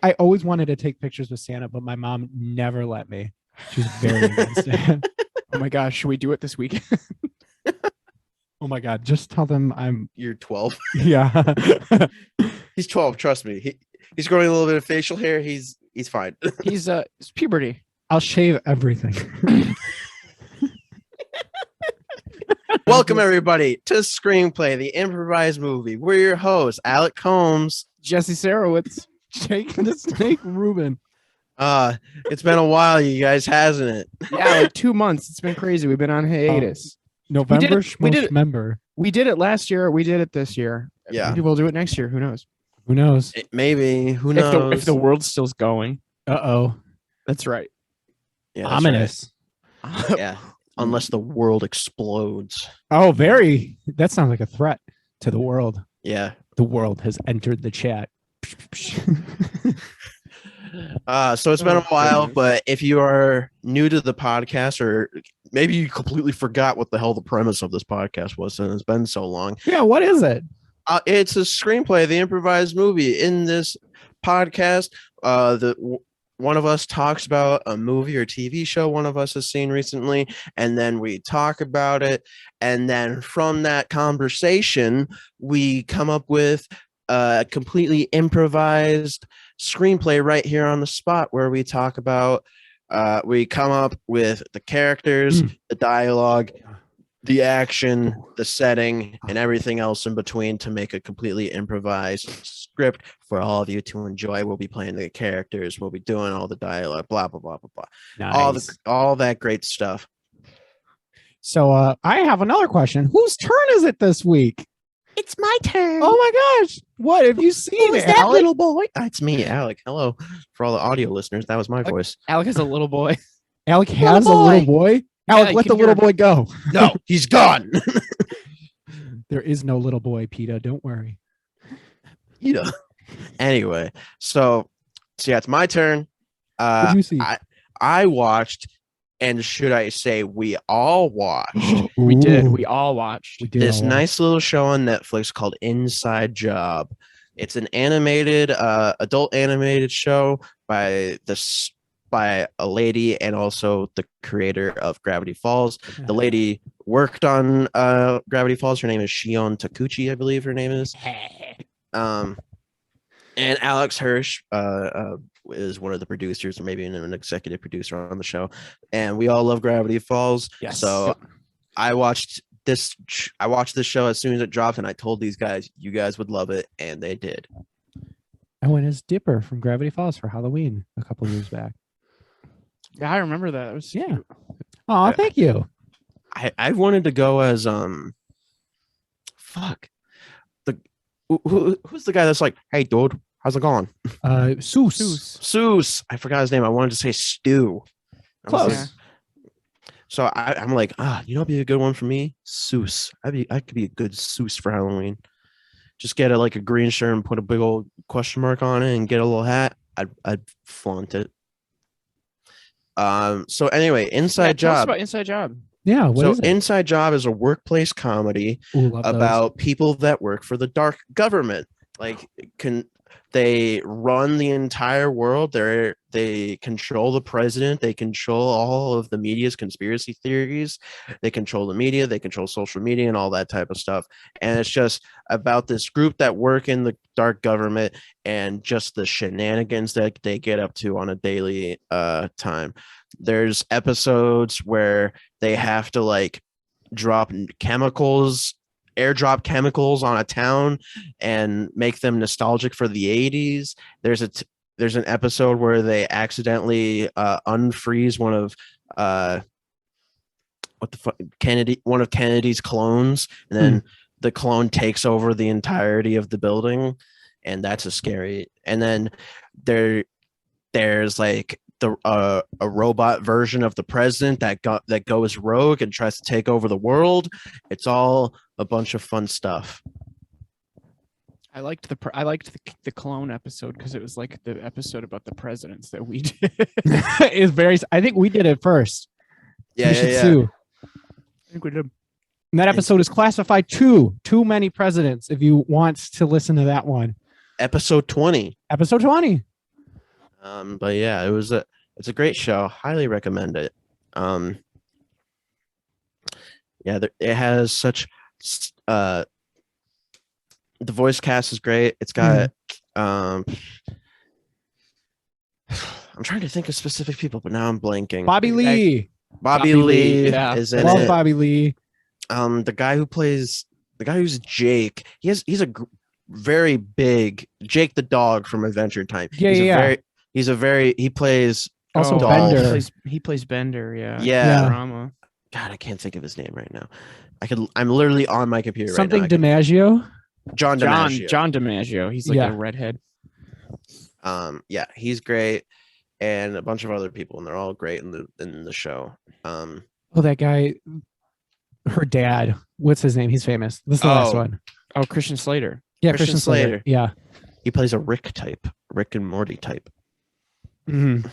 I always wanted to take pictures with Santa, but my mom never let me. She's very against it. Oh my gosh, should we do it this weekend? Oh my God, just tell them You're 12. Yeah. He's 12. Trust me. He's growing a little bit of facial hair. He's fine. It's puberty. I'll shave everything. Welcome everybody to Screenplay, the improvised movie. We're your hosts, Alec Combs, Jesse Sarowitz, Jake the Snake Rubin. It's been a while, you guys, hasn't it? Yeah, like 2 months. It's been crazy. We've been on hiatus. November. We did it. Member. We did it last year. We did it this year. Yeah. Maybe we'll do it next year. Who knows? Who knows? Maybe. Who knows? If the world's still going. Uh-oh. That's right. Yeah, that's Ominous. right. Yeah. Unless the world explodes. Oh, very. That sounds like a threat to the world. Yeah. The world has entered the chat. So it's been a while, but if you are new to the podcast, or maybe you completely forgot what the hell the premise of this podcast was, and it's been so long. Yeah, what is it? It's a screenplay, the improvised movie. In this podcast, one of us talks about a movie or TV show one of us has seen recently, and then we talk about it, and then from that conversation, we come up with a completely improvised screenplay right here on the spot, where we talk about we come up with the characters, the dialogue, the action, the setting, and everything else in between to make a completely improvised script for all of you to enjoy. We'll be playing the characters, we'll be doing all the dialogue, blah blah blah blah blah. Nice. All that great stuff. So I have another question. Whose turn is it this week? It's my turn. Oh my gosh. What have you seen? Who's that little boy? It's me, Alec. Hello. For all the audio listeners, that was my voice. Alec has a little boy. Alec has a little boy? Alec, Yeah, let the little boy go. No, he's gone. There is no little boy, PETA. Don't worry. Yeah. Anyway, so yeah, it's my turn. What did you see? I watched, and should I say we all watched We did. Ooh, We all watched. we did this all nice little show on Netflix called Inside Job. It's an animated, adult animated show by a lady and also the creator of Gravity Falls. watch. The lady worked on Gravity Falls. Her name is Shion Takuchi, I believe her name is. And Alex Hirsch is one of the producers, or maybe an executive producer on the show. And we all love Gravity Falls. Yes. So I watched this show as soon as it dropped, and I told these guys, you guys would love it, and they did. I went as Dipper from Gravity Falls for Halloween a couple years back. Yeah, I remember that. It was Yeah. cute. Oh, thank you. I wanted to go as who's the guy that's like, hey dude, how's it going? Seuss. Seuss. I forgot his name. I wanted to say Stu. I was Close. like- So I'm like, you know, what'd be a good one for me? Seuss. I could be a good Seuss for Halloween. Just get a green shirt and put a big old question mark on it and get a little hat. I'd flaunt it. So anyway, Inside Tell us Job. about Inside Job. Yeah. What So is it? Inside Job is a workplace comedy Ooh, love those. about people that work for the dark government. They run the entire world. They control the president. They control all of the media's conspiracy theories. They control the media. They control social media and all that type of stuff. And it's just about this group that work in the dark government and just the shenanigans that they get up to on a daily time. There's episodes where they have to airdrop chemicals on a town and make them nostalgic for the 80s. There's an episode where they accidentally unfreeze one of one of Kennedy's clones, and then the clone takes over the entirety of the building, and that's a scary. And then there's a robot version of the president that goes rogue and tries to take over the world. It's all a bunch of fun stuff. I liked the clone episode because it was like the episode about the presidents that we did. It's very. I think we did it first. Yeah, We should yeah. sue. I think we did. And that episode is classified too many presidents. If you want to listen to that one, Episode 20. episode 20. But yeah, it's a great show. Highly recommend it. Yeah, it has such the voice cast is great. It's got I'm trying to think of specific people, but now I'm blanking. Bobby Lee. Bobby Lee yeah. is in Love it. Bobby Lee. The guy who's Jake. He's a very big Jake the dog from Adventure Time. Yeah, He plays Also Dolph. Bender. He plays Bender. Yeah. Yeah. Drama. God, I can't think of his name right now. I'm literally on my computer Something right now. DiMaggio. John DiMaggio. John DiMaggio. He's like Yeah. a redhead. Yeah, he's great, and a bunch of other people, and they're all great in the show. Oh, that guy. Her dad. What's his name? He's famous. This is the last one. Oh, Christian Slater. Yeah, Christian Christian Slater. Yeah. He plays a Rick and Morty type. Mhm.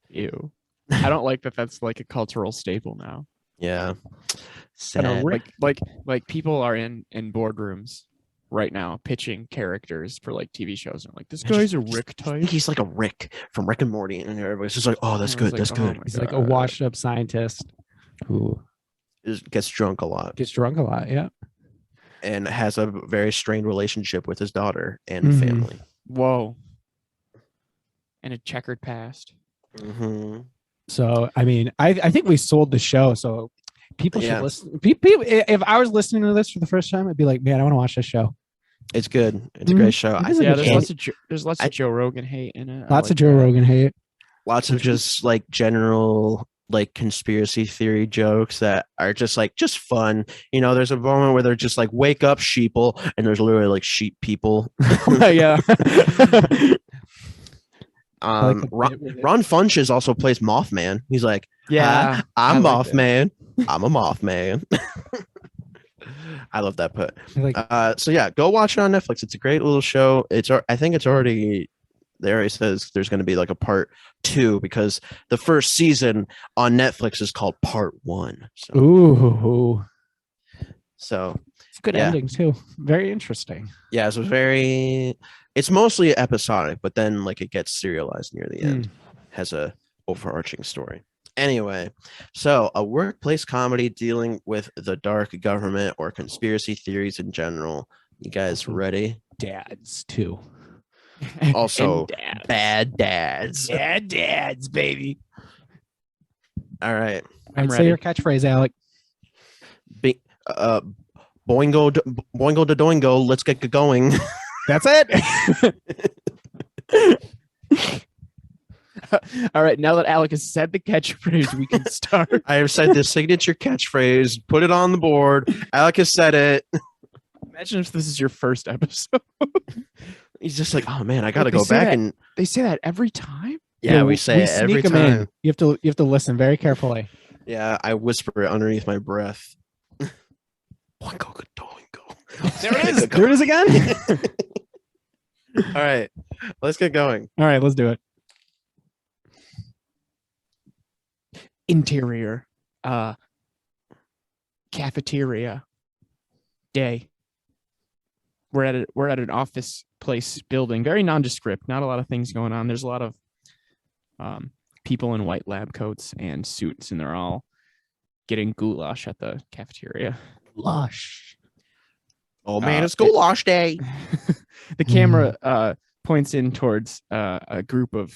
Ew. I don't like that. That's like a cultural staple now. Yeah. And a Sad. Rick- Like people are in boardrooms right now pitching characters for like TV shows. And like, this guy's a Rick I type. think he's like a Rick from Rick and Morty, and everybody's just like, "Oh, that's I good. was That's like, oh good." my He's like a God. washed up scientist who Gets drunk a lot gets drunk a lot. Yeah. and has a very strained relationship with his daughter and Mhm. family. Whoa. And a checkered past. Mm-hmm. So I mean, I think we sold the show. So people should Yeah. listen. People, if I was listening to this for the first time, I'd be like, man, I want to watch this show. It's good. It's a Mhm. great show. It I is a think Yeah, good there's lots of Joe Rogan hate in it. I Lots of like Joe that. Rogan hate. lots of just like general like conspiracy theory jokes that are just fun. You know, there's a moment where they're just like, "Wake up, sheeple," and there's literally like sheep people. Yeah. Ron Funches also plays Mothman. He's like, Yeah. "Hi, I'm I like that. Mothman. I'm a Mothman." I love that put. Like, So yeah, go watch it on Netflix. It's a great little show. I think it's already there. It says there's going to be like a part 2 because the first season on Netflix is called Part 1. ooh, So it's a good Yeah. ending too. Very interesting. yeah, it's mostly episodic, but then like it gets serialized near the end. Has a overarching story. Anyway, so a workplace comedy dealing with the dark government or conspiracy theories in general. You guys ready? Dads too. Also, And dad. Bad dads. Dads, baby. All right. I'm Say ready. your catchphrase, Alec. Boingo, boingo to doingo. Let's get going. That's it. All right, now that Alec has said the catchphrase, we can start. I have said the signature catchphrase. Put it on the board. Alec has said it. Imagine if this is your first episode. He's just like, oh man, I got to They go say back that- and They say that every time. yeah, we say it every sneak 'em in. time. You have to listen very carefully. Yeah, I whisper it underneath my breath. Boingo to doingo. There it is. There it is again. All right, let's get going. All right, let's do it. Interior, cafeteria, day. We're at an office place building, very nondescript. Not a lot of things going on. There's a lot of people in white lab coats and suits, and they're all getting goulash at the cafeteria. Lush. Oh man, Uh, it's goulash day. The camera points in towards a group of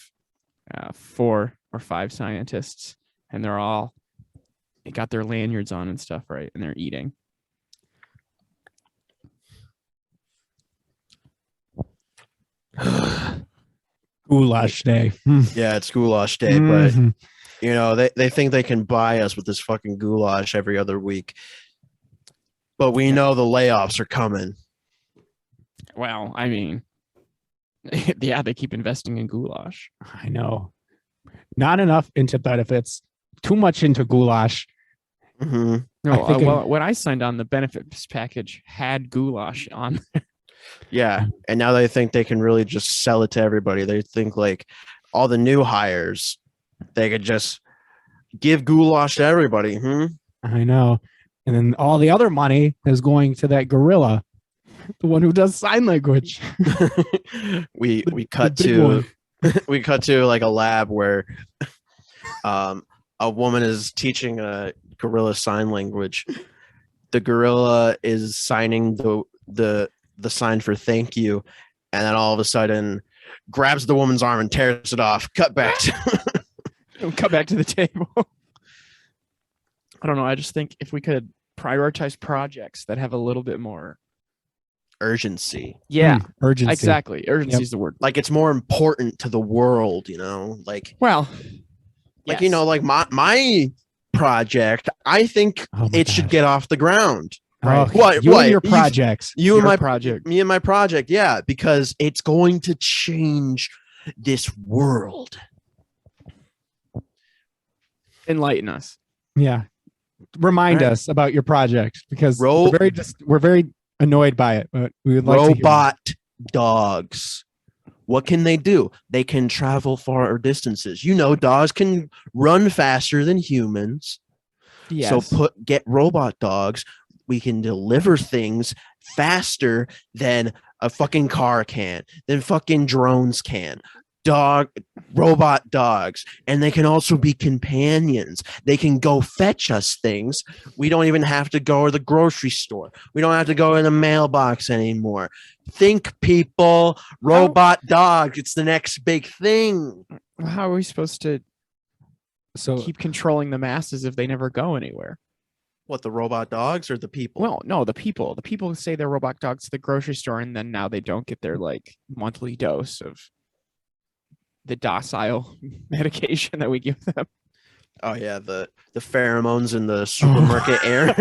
4 or 5 scientists, and they got their lanyards on and stuff, right? And they're eating. Goulash day. Yeah, it's goulash day, but you know, they think they can buy us with this fucking goulash every other week. But we know the layoffs are coming. Well, I mean, yeah, they keep investing in goulash. I know. Not enough into benefits. Too much into goulash. Mm-hmm. No, I think well, when I signed on, the benefits package had goulash on. Yeah, and now they think they can really just sell it to everybody. They think like all the new hires, they could just give goulash to everybody. I know. And then all the other money is going to that gorilla, the one who does sign language. we cut big to one. we cut to like a lab where a woman is teaching a gorilla sign language. The gorilla is signing the sign for thank you, and then all of a sudden grabs the woman's arm and tears it off. Cut back to the table. I don't know. I just think if we could prioritize projects that have a little bit more urgency. Yeah, urgency. exactly. Urgency is the word. Like it's more important to the world, like yes. like my project, I think it should get off the ground. Right. What? You and your projects. You and my project. Me and my project, yeah, because it's going to change this world. Enlighten us. Yeah. Remind Right. us about your project because Ro- we're very annoyed by it, but we would like Robot dogs. What can they do? They can travel far distances. Dogs can run faster than humans. Yes. So get robot dogs. We can deliver things faster than a fucking car can, than fucking drones can. Robot dogs. And they can also be companions. They can go fetch us things. We don't even have to go to the grocery store. We don't have to go in the mailbox anymore. Think, people. Robot dogs. It's the next big thing. How are we supposed to keep controlling the masses if they never go anywhere? What, the robot dogs or the people? Well, no, the people. The people say they're robot dogs to the grocery store, and then now they don't get their monthly dose of the docile medication that we give them. Oh yeah, the pheromones in the supermarket air.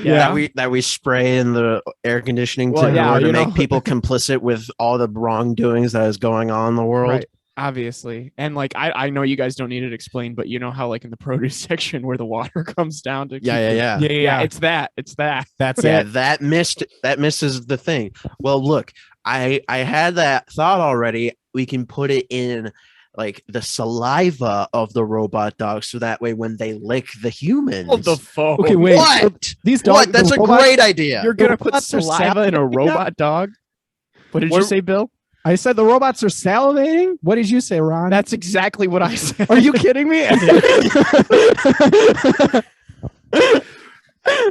Yeah, that we spray in the air conditioning in order to make people complicit with all the wrongdoings that is going on in the world. Right. Obviously. And I know you guys don't need it explained, but you know how in the produce section where the water comes down to Yeah. It's that. That's it. That misses the thing. Well, look, I had that thought already. We can put it in the saliva of the robot dogs, so that way when they lick the humans. What the fuck? Okay, wait. What? These dogs. What? That's a great idea. You're gonna put robots are saliva in a robot dog? What did you say, Bill? I said the robots are salivating. What did you say, Ron? That's exactly what I said. Are you kidding me?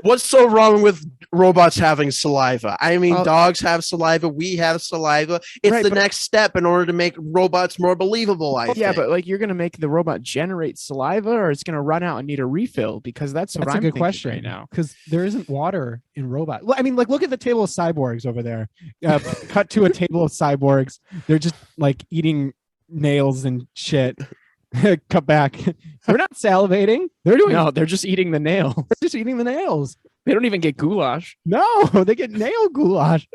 What's so wrong with robots having saliva? I mean, Well, dogs have saliva. We have saliva. It's Right, the but- next step in order to make robots more believable. I Yeah, think. but you're gonna make the robot generate saliva, or it's gonna run out and need a refill, because that's what That's I'm a good thinking question right now. because there isn't water in robot. Well, I mean, look at the table of cyborgs over there. Cut to a table of cyborgs. They're just eating nails and shit. Cut back. They're not salivating. They're doing. No, they're just eating the nail. They're just eating the nails. They don't even get goulash. No, they get nail goulash.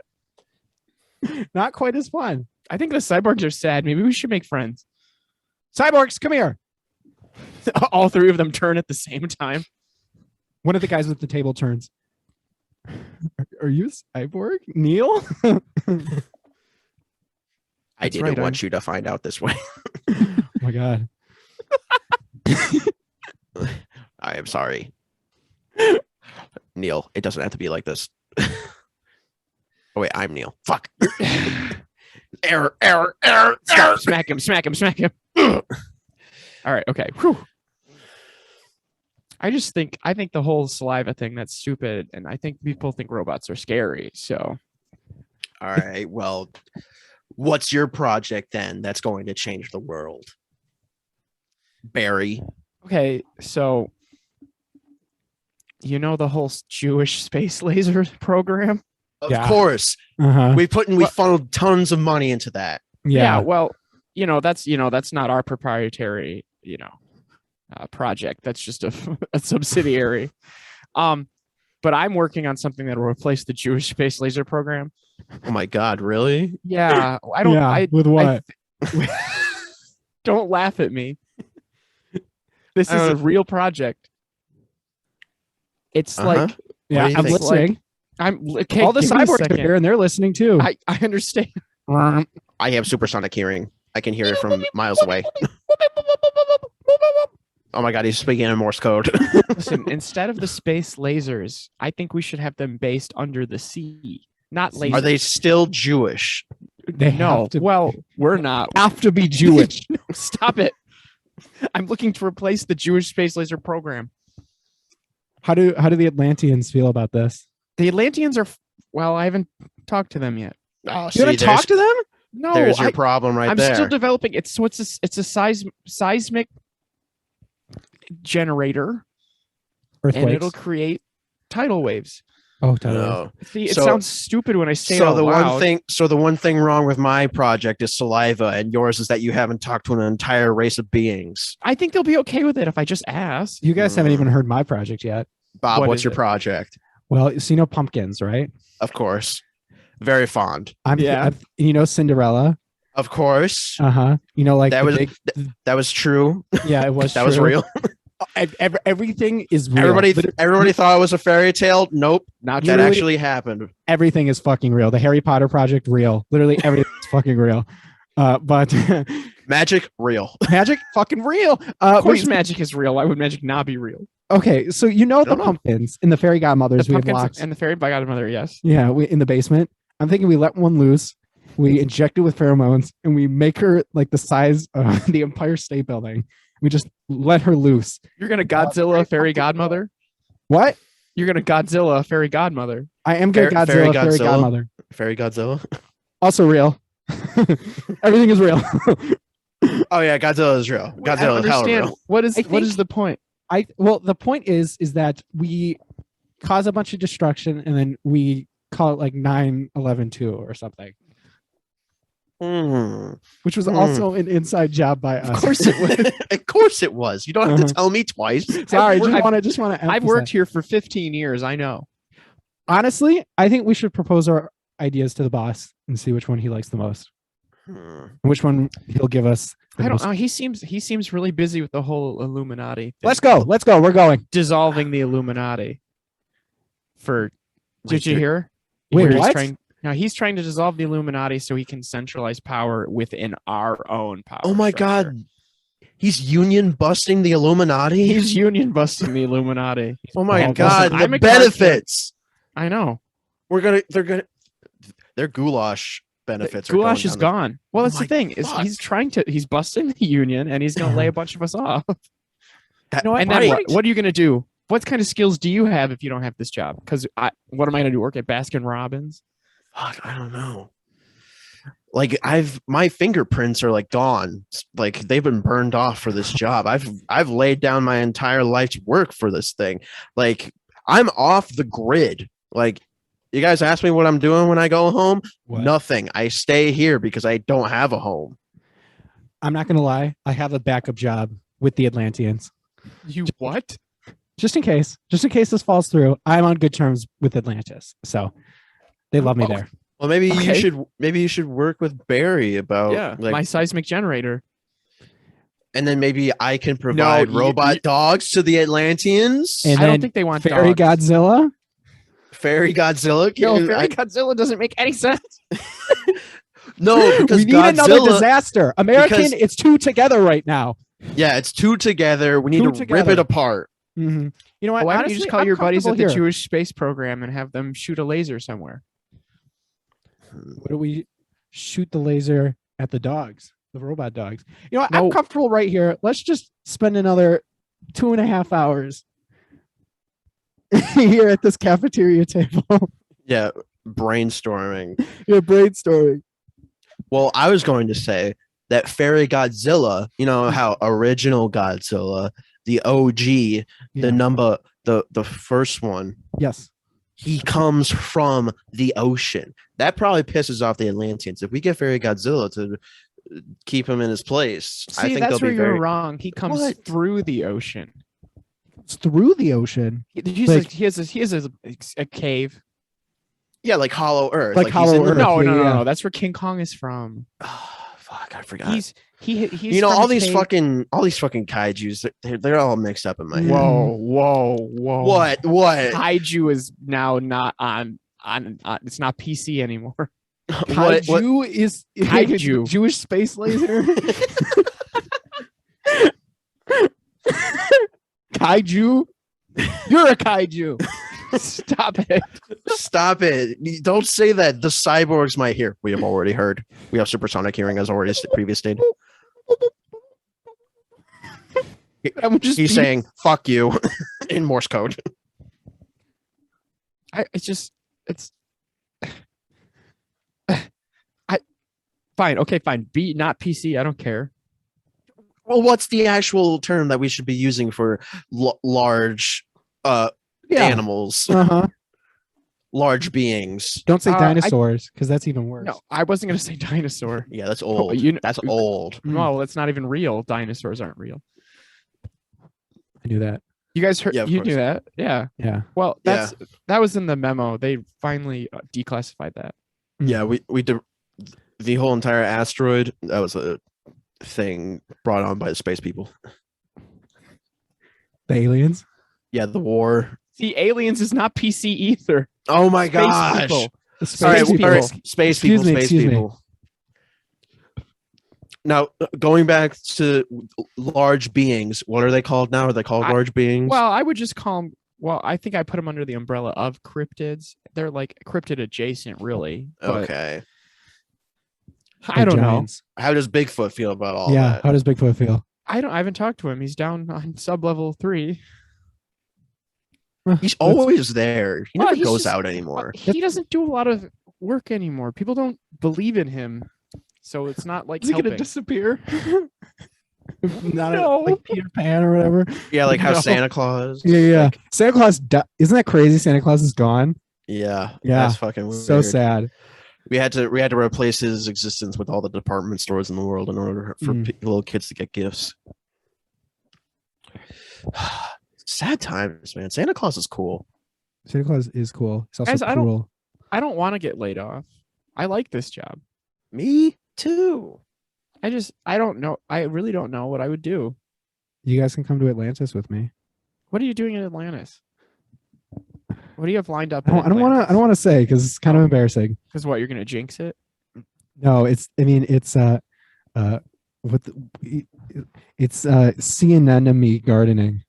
Not quite as fun. I think the cyborgs are sad. Maybe we should make friends. Cyborgs, come here. All three of them turn at the same time. One of the guys at the table turns. Are you a cyborg, Neil? I didn't want you to find out this way. Oh my god. I am sorry. Neil, it doesn't have to be like this. Oh wait, I'm Neil. Fuck. Error. Stop. Smack him. All right. Okay. Whew. I think the whole saliva thing, that's stupid. And I think people think robots are scary. So. All right. Well, what's your project then that's going to change the world? Barry. Okay. So. You know the whole Jewish space laser program? Of Yeah. course. Uh-huh. We funneled tons of money into that. Yeah. Well, that's not our proprietary, project. That's just a subsidiary. But I'm working on something that will replace the Jewish space laser program. Oh my God, really? Yeah. I don't. Yeah, with what? Don't laugh at me. This is a real project. It's Uh-huh. Yeah, What do you I'm think? listening. okay, All the give me a cyborgs are second. here and they're listening too. I understand. I have supersonic hearing. I can hear it from miles away. Oh my God, he's speaking in Morse code. Listen, instead of the space lasers, I think we should have them based under the sea, not lasers. Are they still Jewish? They No, have to, well, we're not. have to be Jewish. No, stop it. I'm looking to replace the Jewish space laser program. How do the Atlanteans feel about this? The Atlanteans are, well, I haven't talked to them yet. Oh, You want to talk to them? No, There's your problem right I'm there. still developing. It's a seismic generator, and Earthquakes. it'll create tidal waves. Oh, totally. No. See, it So- sounds stupid when I say it So out loud. the one thing wrong with my project is saliva, and yours is that you haven't talked to an entire race of beings. I think they'll be okay with it if I just ask. You guys haven't even heard my project yet. Bob, What what's is your it? project? Well, so you know pumpkins, right? Of course. Very fond. Yeah. You know Cinderella. Of course. You know, like That the was big, that was true. yeah, it was. That was true. real. Everything is real. Everybody thought it was a fairy tale. Nope. Not That Literally- actually happened. Everything is fucking real. The Harry Potter project, real. Literally everything's fucking real. But Magic, real. magic, fucking real. Of course, wait, magic is real. Why would magic not be real? okay, so you know the don't know. pumpkins in the Fairy Godmothers The we have pumpkins locked. and the fairy godmother, yes. Yeah, in the basement. I'm thinking we let one loose. We inject it with pheromones, and we make her like the size of the Empire State Building. We just let her loose. You're gonna Godzilla a fairy godmother. What? You're gonna Godzilla a fairy godmother. I am good. Godzilla, Fairy Fairy Godzilla. Godmother. Fairy Godzilla. Also real. Everything is real. Oh yeah, Godzilla is real. I don't Godzilla is hella understand. real. What is I what is think- the point? Well, the point is that we cause a bunch of destruction, and then we call it like 9/11/2 or something, which was also an inside job by us. Of course it was. Of course it was. You don't have to tell me twice. Sorry, I've- just want to. I've worked here for 15 years. I know. Honestly, I think we should propose our ideas to the boss and see which one he likes the most, and which one he'll give us. the I don't most. know. He seems really busy with the whole Illuminati. thing. Let's go. We're going. Dissolving the Illuminati. Did you Wait, hear? Wait, Where he's what? He's trying to dissolve the Illuminati so he can centralize power within our own power. Oh my structure. god. He's union busting the Illuminati. He's union busting the Illuminati. oh my Oh, god, listen, I'm the a character. benefits. I know. Their goulash benefits. Goulash are is going down gone. Well, that's my the thing. Is fuck. he's busting the union and he's gonna lay a bunch of us off. That- know what? And then right. what are you gonna do? What kind of skills do you have if you don't have this job? Because what am I gonna do? Work at Baskin Robbins? Fuck, I don't know. Like my fingerprints are like gone. Like they've been burned off for this job. I've laid down my entire life's work for this thing. Like I'm off the grid. Like you guys ask me what I'm doing when I go home. What? Nothing. I stay here because I don't have a home. I'm not gonna lie. I have a backup job with the Atlanteans, You what? just in case this falls through. I'm on good terms with Atlantis, so they love me Oh, there. Well, maybe Okay. you should work with Barry about Yeah, like, my seismic generator. and then maybe I can provide robot dogs to the Atlanteans. And I don't then think they want Fairy dogs. Godzilla. Fairy Godzilla. No, Can- Fairy Godzilla doesn't make any sense. no, because We need another Godzilla. disaster. American, because- it's two together right now. Yeah, it's two together. We need Two to rip together. it apart. You know what? Why don't Honestly, you just call I'm your buddies at comfortable the here. Jewish space program and have them shoot a laser somewhere? What do we shoot the laser at the dogs, the robot dogs? You know what? No. I'm comfortable right here. Let's just spend another 2.5 hours here at this cafeteria table. Yeah, brainstorming. You're brainstorming. Well, I was going to say that Fairy Godzilla, you know how original Godzilla, the OG, Yeah. the first one, Yes. he comes from the ocean. That probably pisses off the Atlanteans. If we get Fairy Godzilla to keep him in his place, I See, think that's they'll where be you're very wrong. He comes What? through the ocean. It's through the ocean. He has a cave. yeah, like Hollow Earth. Like he's Hollow in the- Earth. No, yeah, no, yeah. no. That's where King Kong is from. Oh, fuck, I forgot. He's you know from all a these cave- fucking kaiju's. They're all mixed up in my head. Whoa. What? Kaiju is now not on. It's not PC anymore. Kaiju is Kaiju. Jewish space laser. Kaiju. You're a kaiju. Stop it. Stop it. You don't say that. The cyborgs might hear. We have already heard. We have supersonic hearing as already previous stated. He's saying "fuck you" in Morse code. Fine. Okay, fine. Be not PC. I don't care. Well, what's the actual term that we should be using for large animals? Uh-huh. Large beings. Don't say dinosaurs, because that's even worse. No, I wasn't going to say dinosaur. Yeah, that's old. That's old. No, that's not even real. Dinosaurs aren't real. I knew that. You guys heard? Yeah, of you course. knew that? Yeah. Yeah. Well, that was in the memo. They finally declassified that. Yeah, we did the whole entire asteroid. That was a thing brought on by the space people. The aliens? Yeah, the war. See, aliens is not PC either. Oh my Space gosh. people. The Sorry, space people. all right, space people, Excuse me, space excuse me. people. Now, going back to large beings, what are they called now? Are they called large beings? Well, I would just call them. Well, I think I put them under the umbrella of cryptids. They're like cryptid adjacent, really. But okay. I don't know. Giants. How does Bigfoot feel about all Yeah. that? How does Bigfoot feel? I haven't talked to him. He's down on sub-level 3. He's always there. He Well, never he's goes just- out anymore. He doesn't do a lot of work anymore. People don't believe in him, so it's not like Is he helping. gonna disappear? Not No. like Peter Pan or whatever. Yeah, like how No. Santa Claus. Yeah. like- Santa Claus. Isn't that crazy? Santa Claus is gone. yeah. Yeah. That's fucking weird. So sad. We had to replace his existence with all the department stores in the world in order for little kids to get gifts. Sad times, man. Santa Claus is cool. Santa Claus is cool. He's also Guys, cruel. I don't want to get laid off. I like this job. Me too. I don't know. I really don't know what I would do. You guys can come to Atlantis with me. What are you doing in Atlantis? What do you have lined up? I don't want to say because it's kind of embarrassing. Because what, you're gonna jinx it? No, it's sea anemone gardening.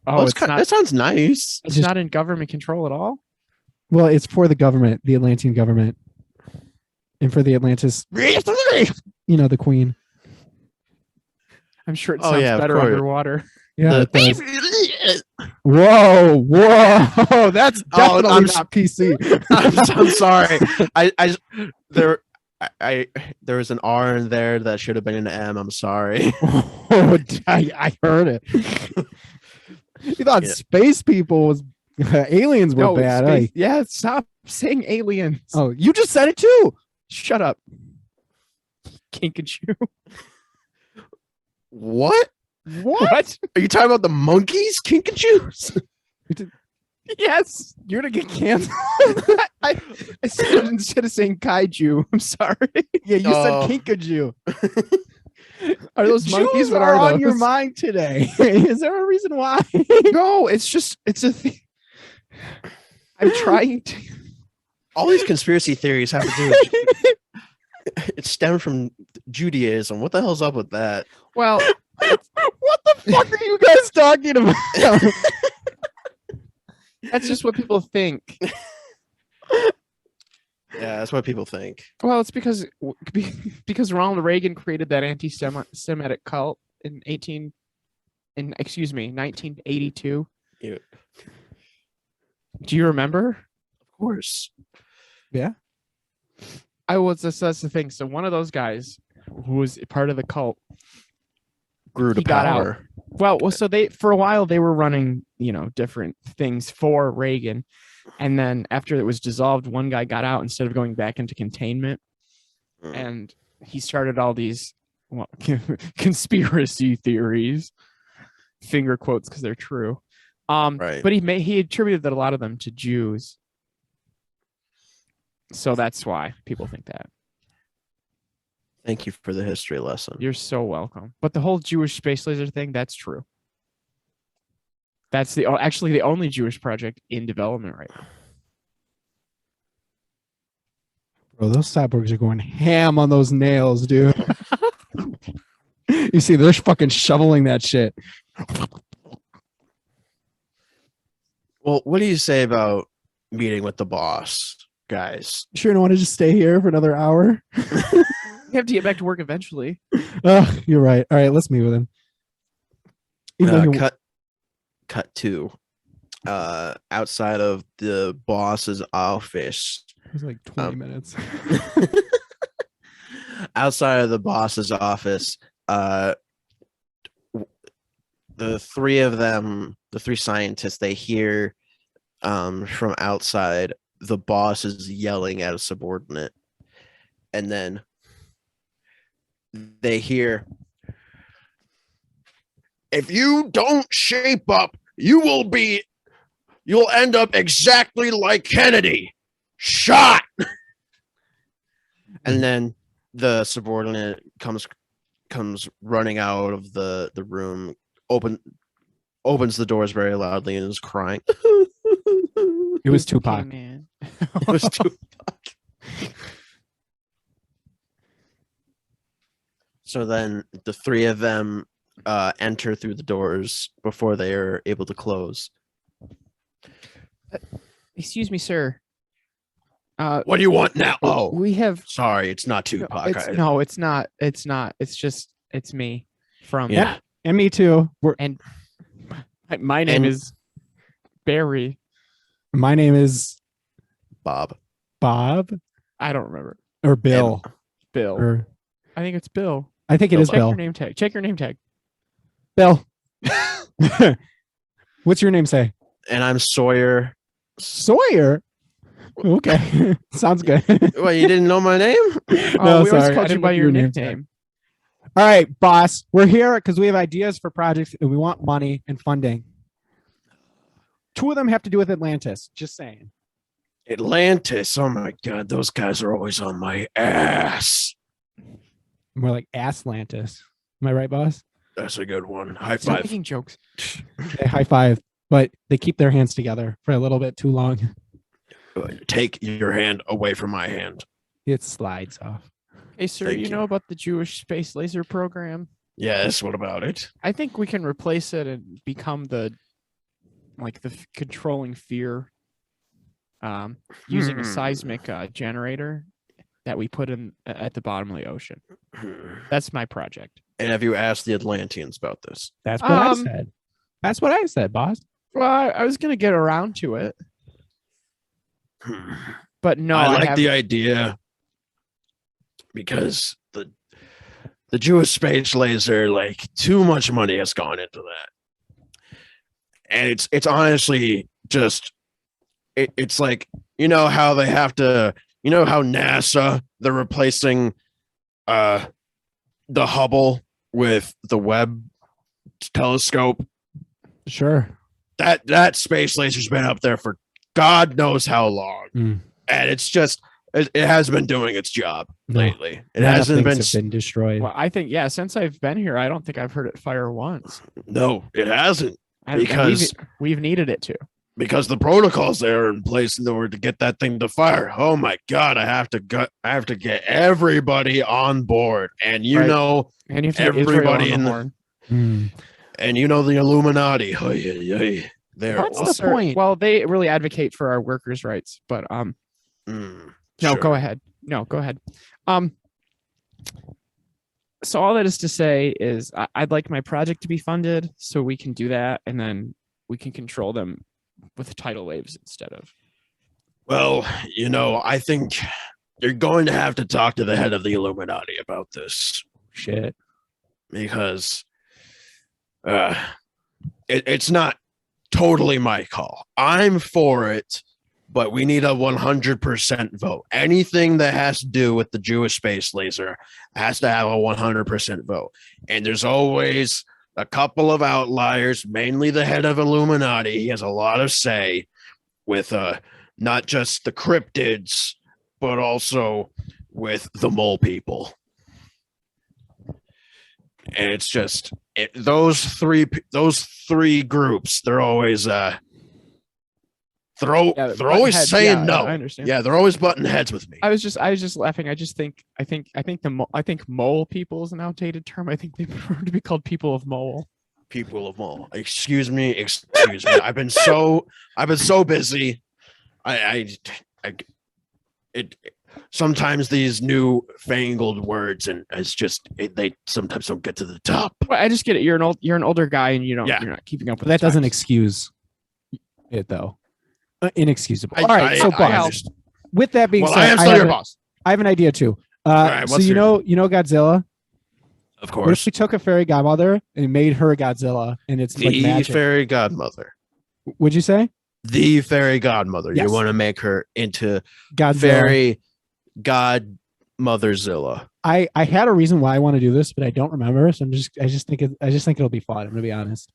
Oh, it's not. that sounds nice. It's just- not in government control at all. Well, it's for the government, the Atlantean government, and for the Atlantis, the queen. I'm sure it Oh, sounds yeah, of better course. underwater. Yeah, it does. The- Whoa, that's Oh, definitely I'm not PC. I'm sorry. There was an R in there that should have been an M. I'm sorry. Oh, I heard it. You thought Yeah. space people was aliens were No, bad. space- eh? Yeah, stop saying aliens. Oh, you just said it too. Shut up. Kinkajou. What? What? Are you talking about the monkeys? Kinkajous? Yes. You're gonna get canceled. I said instead of saying kaiju. I'm sorry. Yeah, you Oh. said kinkajou. Are those Jews monkeys? What are are on your those? mind today? Is there a reason why? No, it's a thing. I'm trying to. All these conspiracy theories have to do with it stemmed from Judaism. What the hell's up with that? Well, What the fuck are you guys talking about? that's just what people think. Yeah, that's what people think. Well, it's because Ronald Reagan created that anti-Semitic cult in 1982. Yeah. Do you remember? Of course. That's the thing. So one of those guys who was part of the cult Grew to He got out. power. Well, so for a while they were running, different things for Reagan, and then after it was dissolved, one guy got out instead of going back into containment, Mm. and he started all these conspiracy theories, finger quotes because they're true. Right. But he attributed that a lot of them to Jews, so that's why people think that. Thank you for the history lesson. You're so welcome. But the whole Jewish space laser thing, that's true. That's actually the only Jewish project in development right now. Bro, those cyborgs are going ham on those nails, dude. You see, they're fucking shoveling that shit. Well, what do you say about meeting with the boss, guys. Sure, you don't want to just stay here for another hour? We have to get back to work eventually. Oh, you're right. All right, let's meet with him. Even though Cut to outside of the boss's office. it was like 20 minutes. Outside of the boss's office, the three of them, the three scientists, they hear from outside the boss is yelling at a subordinate, and then they hear, "If you don't shape up, you'll end up exactly like Kennedy, shot." And then the subordinate comes running out of the room, opens the doors very loudly and is crying. It was Tupac. Man. It was Tupac. So then the three of them enter through the doors before they are able to close. Excuse me, sir. What do you want now? Oh, we have. sorry, it's not Tupac. No, it's not. It's not. It's just. It's me. From. Yeah. And me too. And my name is Barry. My name is Bob. Bob I don't remember. or Bill. Bill. Or I think it's Bill. I think it is Check Bill. your name tag. Check your name tag. Bill. What's your name say? And I'm Sawyer. Sawyer. Okay. Sounds good. Well, you didn't know my name? No, we always sorry, I called you didn't by look at your your name nickname. All right, boss. We're here because we have ideas for projects and we want money and funding. 2 of them have to do with Atlantis. Just saying. Atlantis. Oh my God, those guys are always on my ass. More like Aslantis. Am I right, boss? That's a good one. High Stop five. making jokes. They high five, but they keep their hands together for a little bit too long. Take your hand away from my hand. It slides off. Hey, sir, Thank you you. know about the Jewish space laser program? Yes, what about it? I think we can replace it and become the controlling fear using a seismic generator that we put in at the bottom of the ocean. That's my project. And have you asked the Atlanteans about this? That's what I said. That's what I said, boss. Well, I was going to get around to it, but no, I like have- the idea because the Jewish space laser, like, too much money has gone into that. And it's honestly just it's like, you know how they have to, you know how NASA, they're replacing the Hubble with the Webb telescope. Sure. That space laser's been up there for God knows how long. And it's just it has been doing its job lately. It hasn't been destroyed. Well, I think, yeah, since I've been here, I don't think I've heard it fire once. No, it hasn't. And Because we've needed it to. because the protocols there are in place in order to get that thing to fire. Oh my God, I have to get everybody on board. And you Right. know And you have to get everybody Israel on in the the- horn. and you know the Illuminati. Oh, yeah. They're What's the awesome. point? Well, they really advocate for our workers' rights, but no, Sure. go ahead. No, go ahead. So all that is to say is I'd like my project to be funded so we can do that, and then we can control them with tidal waves instead of. Well, you know, I think you're going to have to talk to the head of the Illuminati about this Shit. because it's not totally my call. I'm for it, but we need a 100% vote. Anything that has to do with the Jewish space laser has to have a 100% vote. And there's always a couple of outliers, mainly the head of Illuminati. He has a lot of say with not just the cryptids, but also with the mole people. And it's just those three groups, they're always they're always heads, saying yeah, no. I understand. Yeah, they're always butting heads with me. I was just laughing. I think mole people is an outdated term. I think they prefer to be called people of mole. People of mole. Excuse me. I've been so busy. It sometimes these new fangled words and it's just they sometimes don't get to the top. Well, I just get it. You're an older guy, and you're not keeping up with That the doesn't times. excuse it though. Inexcusable. All right, so boss. With that being Well, said, I am still your boss. I have an idea too. right, So what's you know Godzilla. Of What if course. we took a fairy godmother and made her Godzilla, and it's like The magic? fairy godmother. Would you say The fairy godmother. Yes. You want to make her into Godzilla? fairy godmotherzilla. I had a reason why I want to do this, but I don't remember. So I just think it'll be fun. I'm gonna be honest.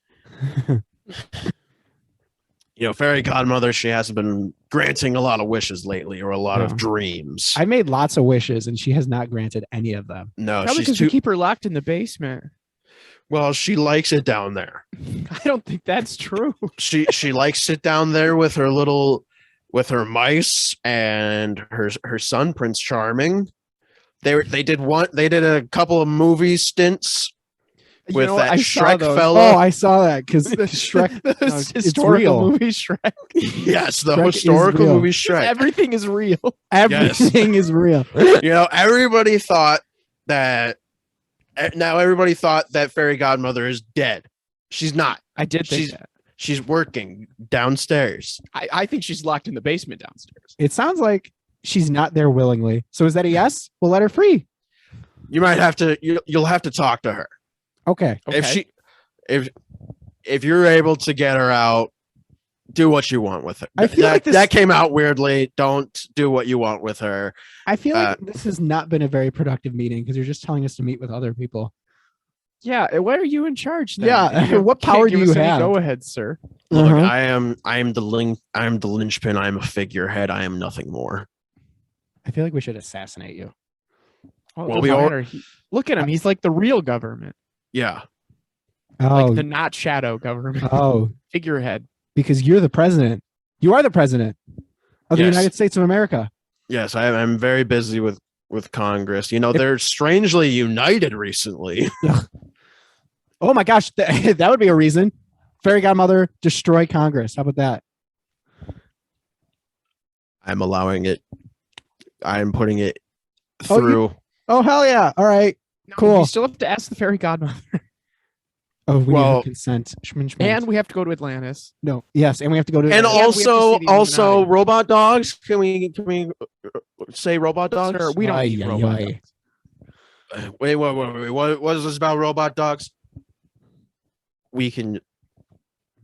Fairy godmother, she hasn't been granting a lot of wishes lately or a lot No. of dreams. I made lots of wishes, and she has not granted any of them. No, Probably she's because we too keep her locked in the basement. well, she likes it down there. I don't think that's true. She likes it down there with her mice and her son Prince Charming. They did a couple of movie stints with that I saw Shrek those. fella. Oh, I saw that because Shrek. Those it's historical real. movie Shrek. Yes, the Shrek is historical real. movie Shrek. Everything is real. Everything is real. Everybody thought that Fairy Godmother is dead. She's not. I did think that. She's working downstairs. I think she's locked in the basement downstairs. It sounds like she's not there willingly. So is that a yes? We'll let her free. You might have to. You'll have to talk to her. Okay. If you're able to get her out, do what you want with her. I feel like that came out weirdly. Don't do what you want with her. I feel like this has not been a very productive meeting because you're just telling us to meet with other people. Yeah, why are you in charge then? Yeah, You what can't power give do you us any have? Go ahead, sir. Look, Uh-huh. I am the linchpin. I am a figurehead. I am nothing more. I feel like we should assassinate you. Well, we all- look at him. He's like the real government, Yeah. Oh, like the not shadow government. oh, Figurehead. because you're the president. You are the president of the Yes. United States of America. Yes, I'm very busy with Congress. They're strangely united recently. Oh my gosh, that would be a reason. Fairy Godmother, destroy Congress. How about that? I'm allowing it. I'm putting it Oh, you- through. Oh hell yeah! All right. No, Cool. We still have to ask the fairy godmother, Oh, we need Well- her consent. Schmin, schmin. and we have to go to Atlantis. no, yes, and we have to go to. And we have to see the also Illuminati. robot dogs. Can we say robot dogs? Sir, we don't Ay, need ay, robot ay. dogs. Wait. What is this about robot dogs? We can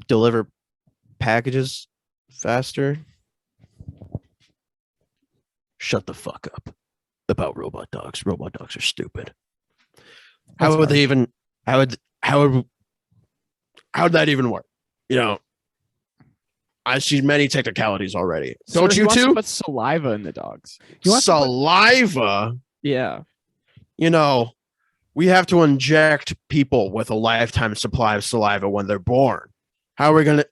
deliver packages faster. Shut the fuck up about robot dogs. Robot dogs are stupid. That's How would fine. they even? How would that even work? I see many technicalities already. Sir, Don't he you wants to too? put saliva in the dogs. You want to put- Saliva. Yeah. We have to inject people with a lifetime supply of saliva when they're born. How are we gonna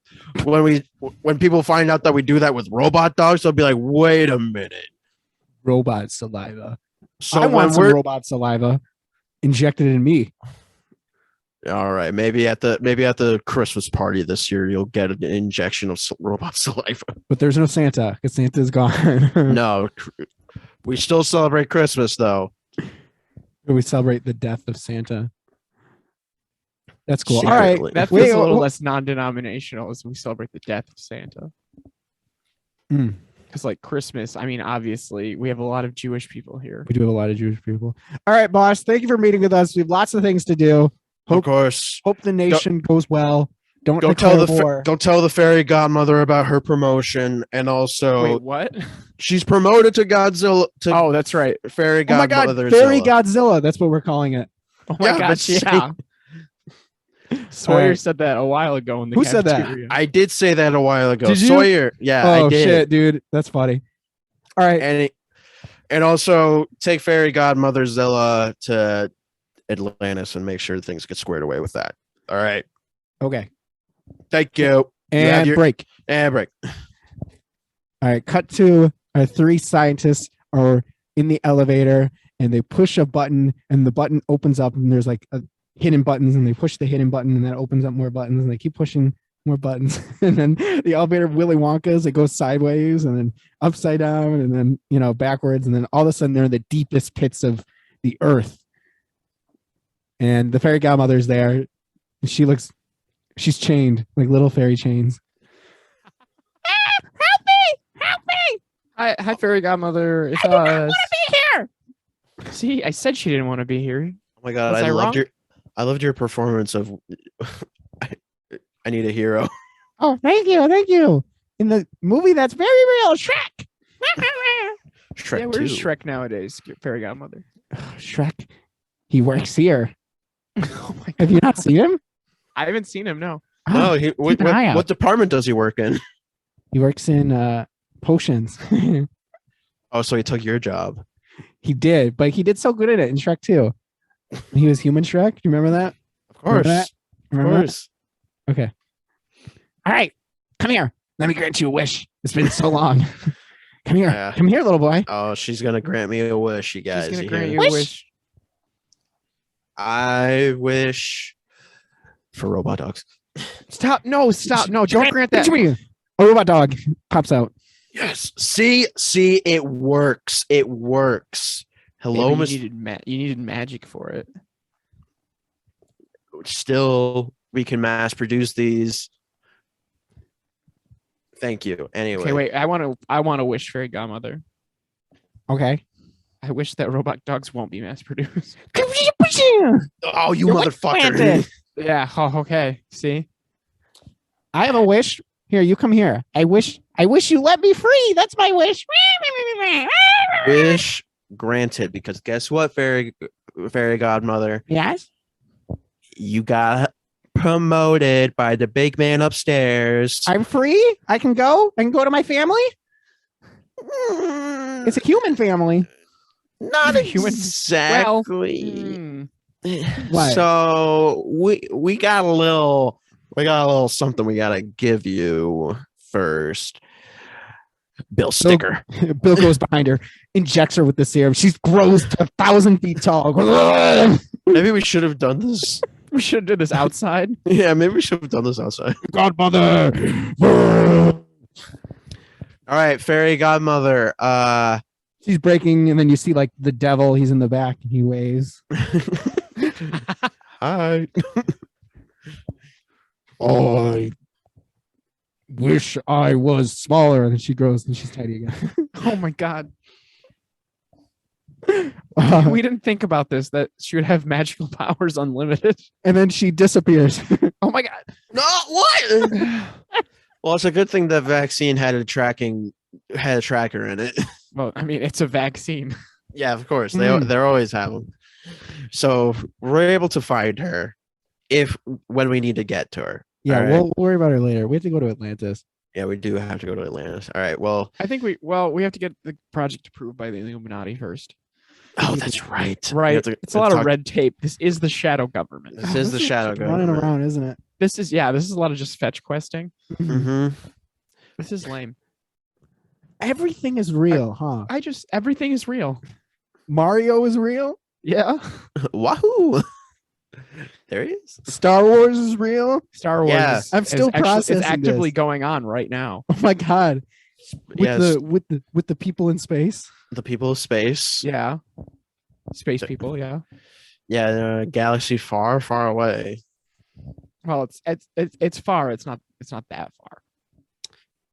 when people find out that we do that with robot dogs, they'll be like, wait a minute. robot saliva. So I when want some we're robot saliva injected in me. all right, maybe at the Christmas party this year, you'll get an injection of robot saliva. But there's no Santa because Santa's gone. No, we still celebrate Christmas though. We celebrate the death of Santa. That's cool. All right. Secretly. That Wait, feels a little wh- less non-denominational as we celebrate the death of Santa. Mm. Because like Christmas, I mean, obviously we have a lot of Jewish people here. We do have a lot of Jewish people. All right, boss. Thank you for meeting with us. We have lots of things to do. Of course. Hope the nation goes well. Don't Go declare tell the war. go tell the fairy godmother about her promotion, and also Wait, what? she's promoted to Godzilla to Oh, that's right. fairy Oh my God, godmother. Fairy Godzilla. That's what we're calling it. Oh my Yeah, gosh, but yeah. Sawyer right. said that a while ago in the Who said that? cafeteria. I did say that a while ago. Did you? Sawyer, yeah, Oh I did. shit, dude. That's funny. All right. And also take fairy godmother Zilla to Atlantis and make sure things get squared away with that. All right, Okay. thank you. And your- break. And break. All right. Cut to our three scientists are in the elevator and they push a button and the button opens up and there's like a hidden buttons and they push the hidden button and that opens up more buttons and they keep pushing more buttons. And then the elevator Willy Wonka's, it goes sideways and then upside down and then, backwards. And then all of a sudden they're in the deepest pits of the earth. And the fairy godmother's there. She's chained, like little fairy chains. Help me! Hi, Fairy Godmother. It's us. I don't want to be here. See, I said she didn't want to be here. Oh my god, I loved your performance of I Need a Hero. Oh, thank you. In the movie that's very real, Shrek. Shrek yeah, 2. where's Shrek nowadays, Fairy Godmother? Shrek, he works here. Oh my god. Have you not seen him? I haven't seen him, no. No, keep an eye out. what department does he work in? He works in potions. Oh, so he took your job. He did, but he did so good at it in Shrek 2. He was human Shrek. Do you remember that? Of course. Remember Of that? course. Okay. All right. Come here. Let me grant you a wish. It's been so long. Come here. Yeah. Come here, little boy. Oh, she's gonna grant me a wish, you guys. She's gonna You grant hear? you a wish. I wish for robot dogs. Stop. No, don't grant that. A robot dog pops out. Yes. See, it works. It works. Hello, You Miss. needed you needed magic for it. Still, we can mass produce these. Thank you. Anyway. Okay, wait. I want to wish Fairy Godmother. Okay. I wish that robot dogs won't be mass produced. Oh, you You're motherfucker. planted. Yeah. Oh, okay. See. I have a wish. Here, you come here. I wish you let me free. That's my wish. Wish granted, because guess what, Fairy Godmother? Yes. You got promoted by the big man upstairs. I'm free. I can go. I can go to my family. It's a human family. Not a human- exactly. What? So we got a little something we gotta give you first. Bill Sticker. Bill goes behind her, injects her with the serum. She grows to 1,000 feet tall. Maybe we should have done this. We should do this outside. Yeah, maybe we should have done this outside. Godmother. All right, Fairy Godmother. She's breaking, and then you see like the devil. He's in the back, and he waves. Hi. I wish I was smaller. And then she grows, and she's tiny again. Oh my god. We didn't think about this, that she would have magical powers unlimited. And then she disappears. Oh my god. No, what? Well, it's a good thing the vaccine had a tracker in it. Well, I mean, it's a vaccine. Yeah, of course. They're always have them. So we're able to find her when we need to get to her. Yeah, All right? we'll worry about her later. We have to go to Atlantis. Yeah, we do have to go to Atlantis. All right. Well, I think we have to get the project approved by the Illuminati first. oh, that's right. Right. We have to- It's a lot of red tape. This is the shadow government. This is the shadow running government. around, isn't it? This is a lot of just fetch questing. Mm-hmm. This is lame. Everything is real, huh? Everything is real. Mario is real. Yeah. Wahoo! There he is. Star Wars is real. Star Wars. Yeah. I'm still processing It's actively this. going on right now. Oh my god! Yes. With the people in space. The people of space. Yeah. Space people. Yeah. Yeah, they're a galaxy far, far away. Well, it's far. It's not that far.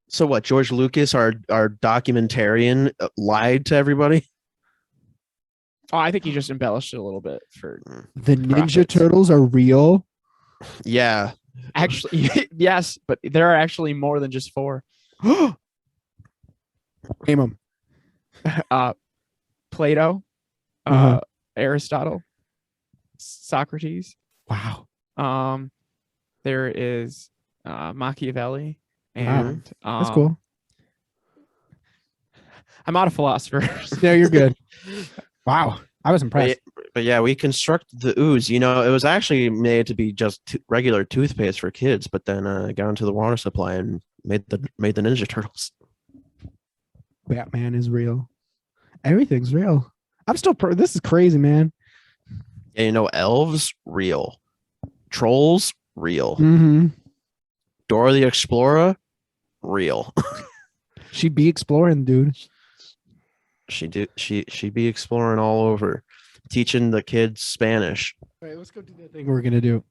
So what? George Lucas, our documentarian, lied to everybody. Oh, I think he just embellished it a little bit for The Ninja Profits. Turtles are real. Yeah. actually. Yes, but there are actually more than just 4. Name them. Plato, Uh-huh. Aristotle, Socrates. Wow. There is Machiavelli, and That's cool. I'm out of philosophers. Yeah, you're good. Wow. I was impressed. But yeah, we constructed the ooze. You know, it was actually made to be just regular toothpaste for kids, but then got into the water supply and made the Ninja Turtles. Batman is real. Everything's real. I'm still. This is crazy, man. Yeah, you know, elves real, trolls real. Mm-hmm. Dora the Explorer, real. She be exploring, dude. She be exploring all over, teaching the kids Spanish. All right, let's go do that thing we're gonna do.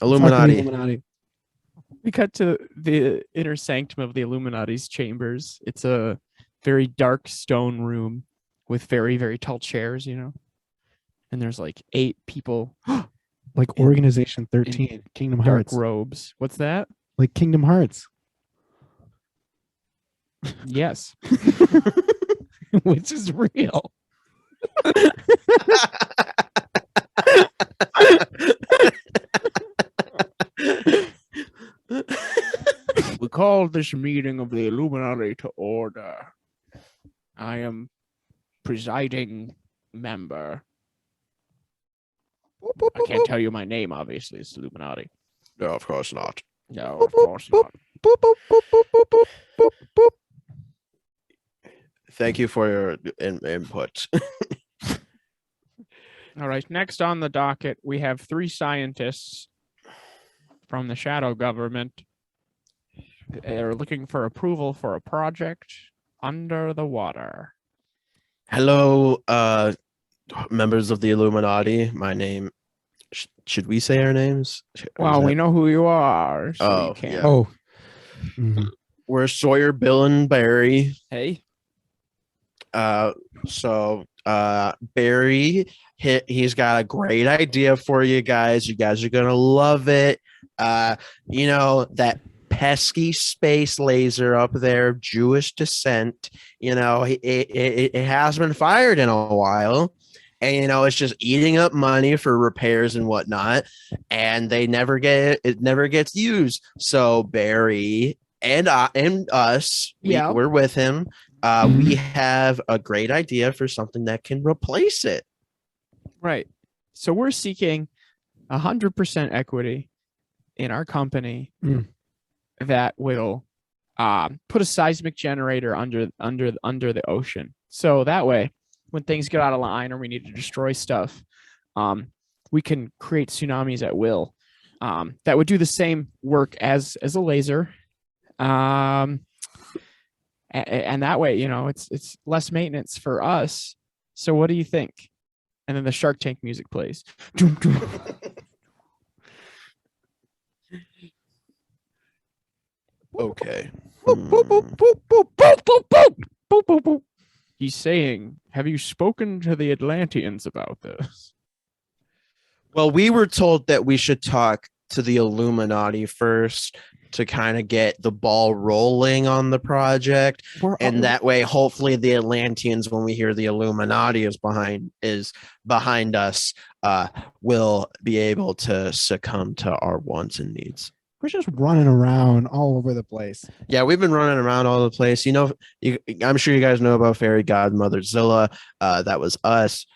Illuminati. Illuminati. We cut to the inner sanctum of the Illuminati's chambers. It's a very dark stone room with very, very tall chairs, you know. And there's like 8 people Like Organization 13, Kingdom dark Hearts. robes. What's that? Like Kingdom Hearts. Yes. Which is real. We called this meeting of the Illuminati to order. I am presiding member. I can't tell you my name, obviously. It's Illuminati. No, of course not. No, of course not. Thank you for your input. All right. Next on the docket, we have 3 scientists from the shadow government. They're looking for approval for a project under the water. Hello, members of the Illuminati. My name. Should we say our names? Well, we know who you are. So Oh, you can. yeah. Oh. Mhm. We're Sawyer, Bill, and Barry. Hey. So Barry, he's got a great idea for you guys. You guys are gonna love it. You know that pesky space laser up there, Jewish descent. You know, it has been fired in a while, and you know it's just eating up money for repairs and whatnot, and it never gets used. So Barry and us, we're with him. We have a great idea for something that can replace it. Right. So we're seeking 100% equity in our company that will put a seismic generator under the ocean. So that way, when things get out of line or we need to destroy stuff, we can create tsunamis at will. That would do the same work as a laser. And that way, you know, it's less maintenance for us. So what do you think? And then the Shark Tank music plays. Okay. He's saying, have you spoken to the Atlanteans about this? Well, we were told that we should talk to the Illuminati first to kind of get the ball rolling on the project. And that way, hopefully the Atlanteans, when we hear the Illuminati is behind us, will be able to succumb to our wants and needs. We're just running around all over the place. Yeah, we've been running around all the place. You know, I'm sure you guys know about Fairy Godmother Zilla. That was us.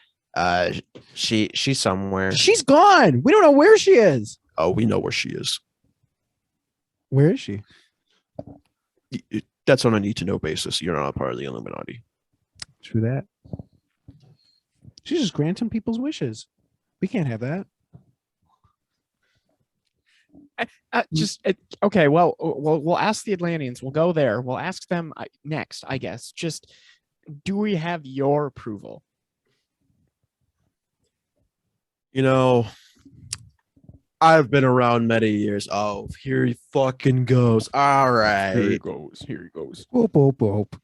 She's somewhere. She's gone. We don't know where she is. Oh, we know where she is. Where is she? That's on a need to know basis. You're not a part of the Illuminati. True that. She's just granting people's wishes. We can't have that. Okay. Well, we'll ask the Atlanteans. We'll go there. We'll ask them next, I guess. Just, do we have your approval? You know, I've been around many years. Oh, here he fucking goes. All right. Here he goes. Boop, boop, boop.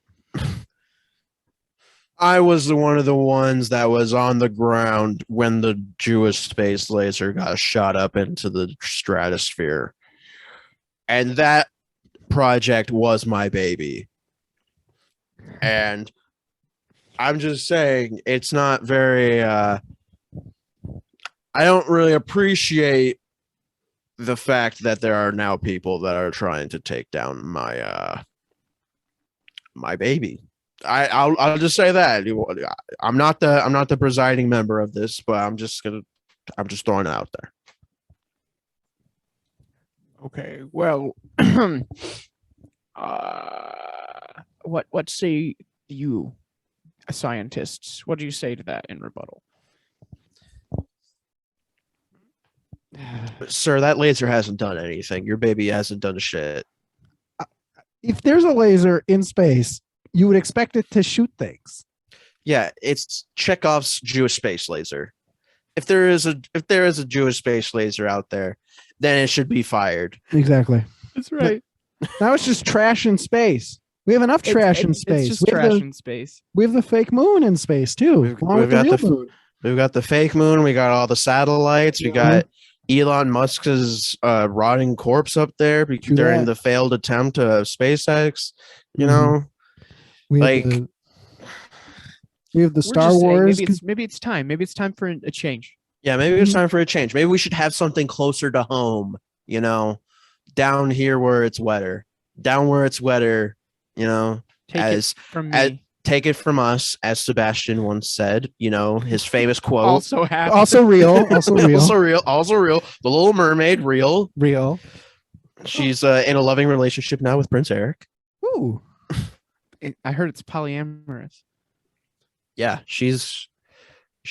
I was one of the ones that was on the ground when the Jewish space laser got shot up into the stratosphere. And that project was my baby. And I'm just saying, it's not very... I don't really appreciate the fact that there are now people that are trying to take down my my baby. I'll just say that I'm not the presiding member of this, but I'm just throwing it out there. Okay. Well, what say you, scientists? What do you say to that in rebuttal? Sir, that laser hasn't done anything. Your baby hasn't done shit. If there's a laser in space, you would expect it to shoot things. Yeah, it's Chekhov's Jewish space laser. If there is a Jewish space laser out there, then it should be fired. Exactly. That's right. Now it's just trash in space. We have enough trash in space. It's just trash in space. We have the fake moon in space too. We've got the fake moon. We got all the satellites. We got Elon Musk's rotting corpse up there during the failed attempt of SpaceX. You know, we have the Star Wars. Maybe it's time. Maybe it's time for a change. Yeah, maybe it's time for a change. Maybe we should have something closer to home. You know, down here where it's wetter. Down where it's wetter. You know, take it from us, as Sebastian once said. You know, his famous quote. Also happy. Also real. Also real. Also real. The Little Mermaid. Real. She's in a loving relationship now with Prince Eric. Ooh. I heard it's polyamorous. Yeah, she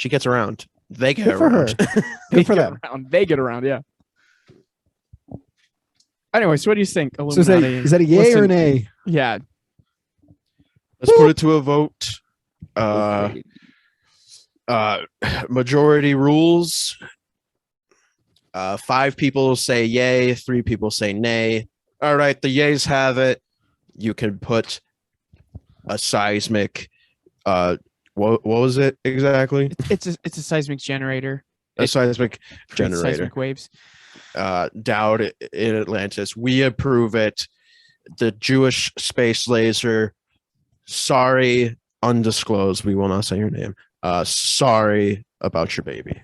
gets around. They get Good for around. her. Good for them. They get around. Yeah. Anyway, so what do you think, So Illuminati? is that a yay or an A? Yeah. Let's put it to a vote. Majority rules. 5 people say yay, 3 people say nay. All right, the yays have it. You can put a seismic. What was it exactly? It's a seismic generator. A seismic generator. Seismic waves. Down in Atlantis. We approve it. The Jewish space laser. Sorry, undisclosed. We will not say your name. Sorry about your baby.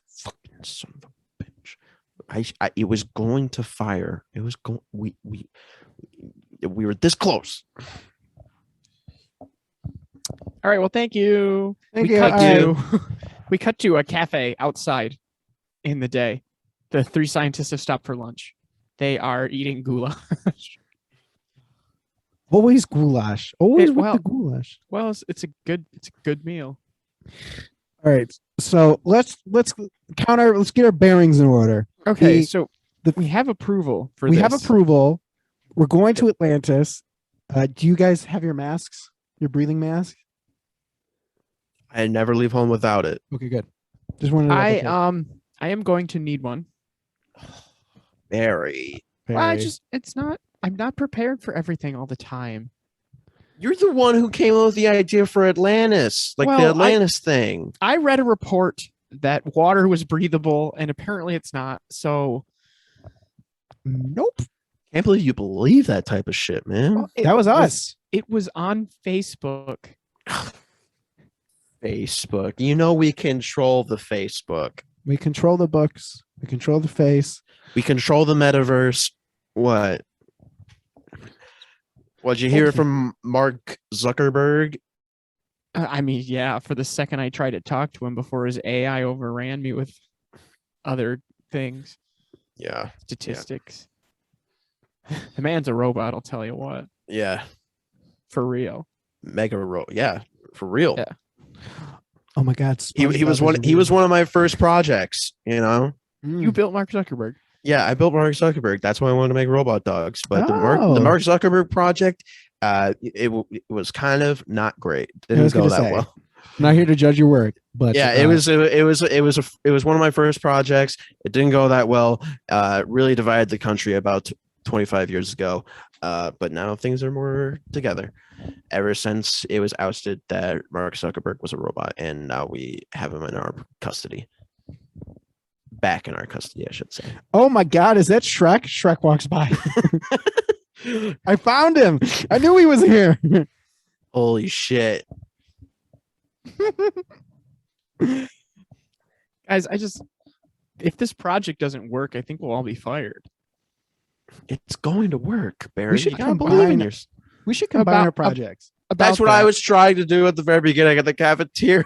Fucking son of a bitch. It was going to fire. It was going. We were this close. All right. Well, thank you. We cut to a cafe outside in the day. The 3 scientists have stopped for lunch. They are eating goulash. Always goulash. Always with the goulash. Well, it's a good meal. All right. So let's get our bearings in order. Okay. We have approval for this. We have approval. We're going to Atlantis. Do you guys have your masks? Your breathing masks? I never leave home without it. Okay, good. Just wanted to I am going to need one. Very. I'm not prepared for everything all the time. You're the one who came up with the idea for Atlantis, the Atlantis thing. I read a report that water was breathable, and apparently it's not. So, nope. Can't believe you believe that type of shit, man. Well, that was us. It was on Facebook. Facebook. You know we control the Facebook. We control the books. We control the face. We control the metaverse. What? What'd you hear from Mark Zuckerberg? I mean, yeah, for the second I tried to talk to him before his AI overran me with other things. Yeah. Statistics. Yeah. The man's a robot, I'll tell you what. Yeah. For real. Mega robot. Yeah. For real. Yeah. Oh my God. He was one of my first projects, you know? You built Mark Zuckerberg. Yeah, I built Mark Zuckerberg. That's why I wanted to make robot dogs. But the Mark Zuckerberg project, it was kind of not great. Didn't go that well. I'm not here to judge your work, but yeah, it was one of my first projects. It didn't go that well. Really divided the country about 25 years ago. But now things are more together. Ever since it was ousted that Mark Zuckerberg was a robot, and now we have him in our custody. Back in our custody, I should say. Oh my God, is that Shrek? Shrek walks by. I found him. I knew he was here. Holy shit. Guys, if this project doesn't work, I think we'll all be fired. It's going to work, Barry. We should combine our projects. That's what I was trying to do at the very beginning at the cafeteria.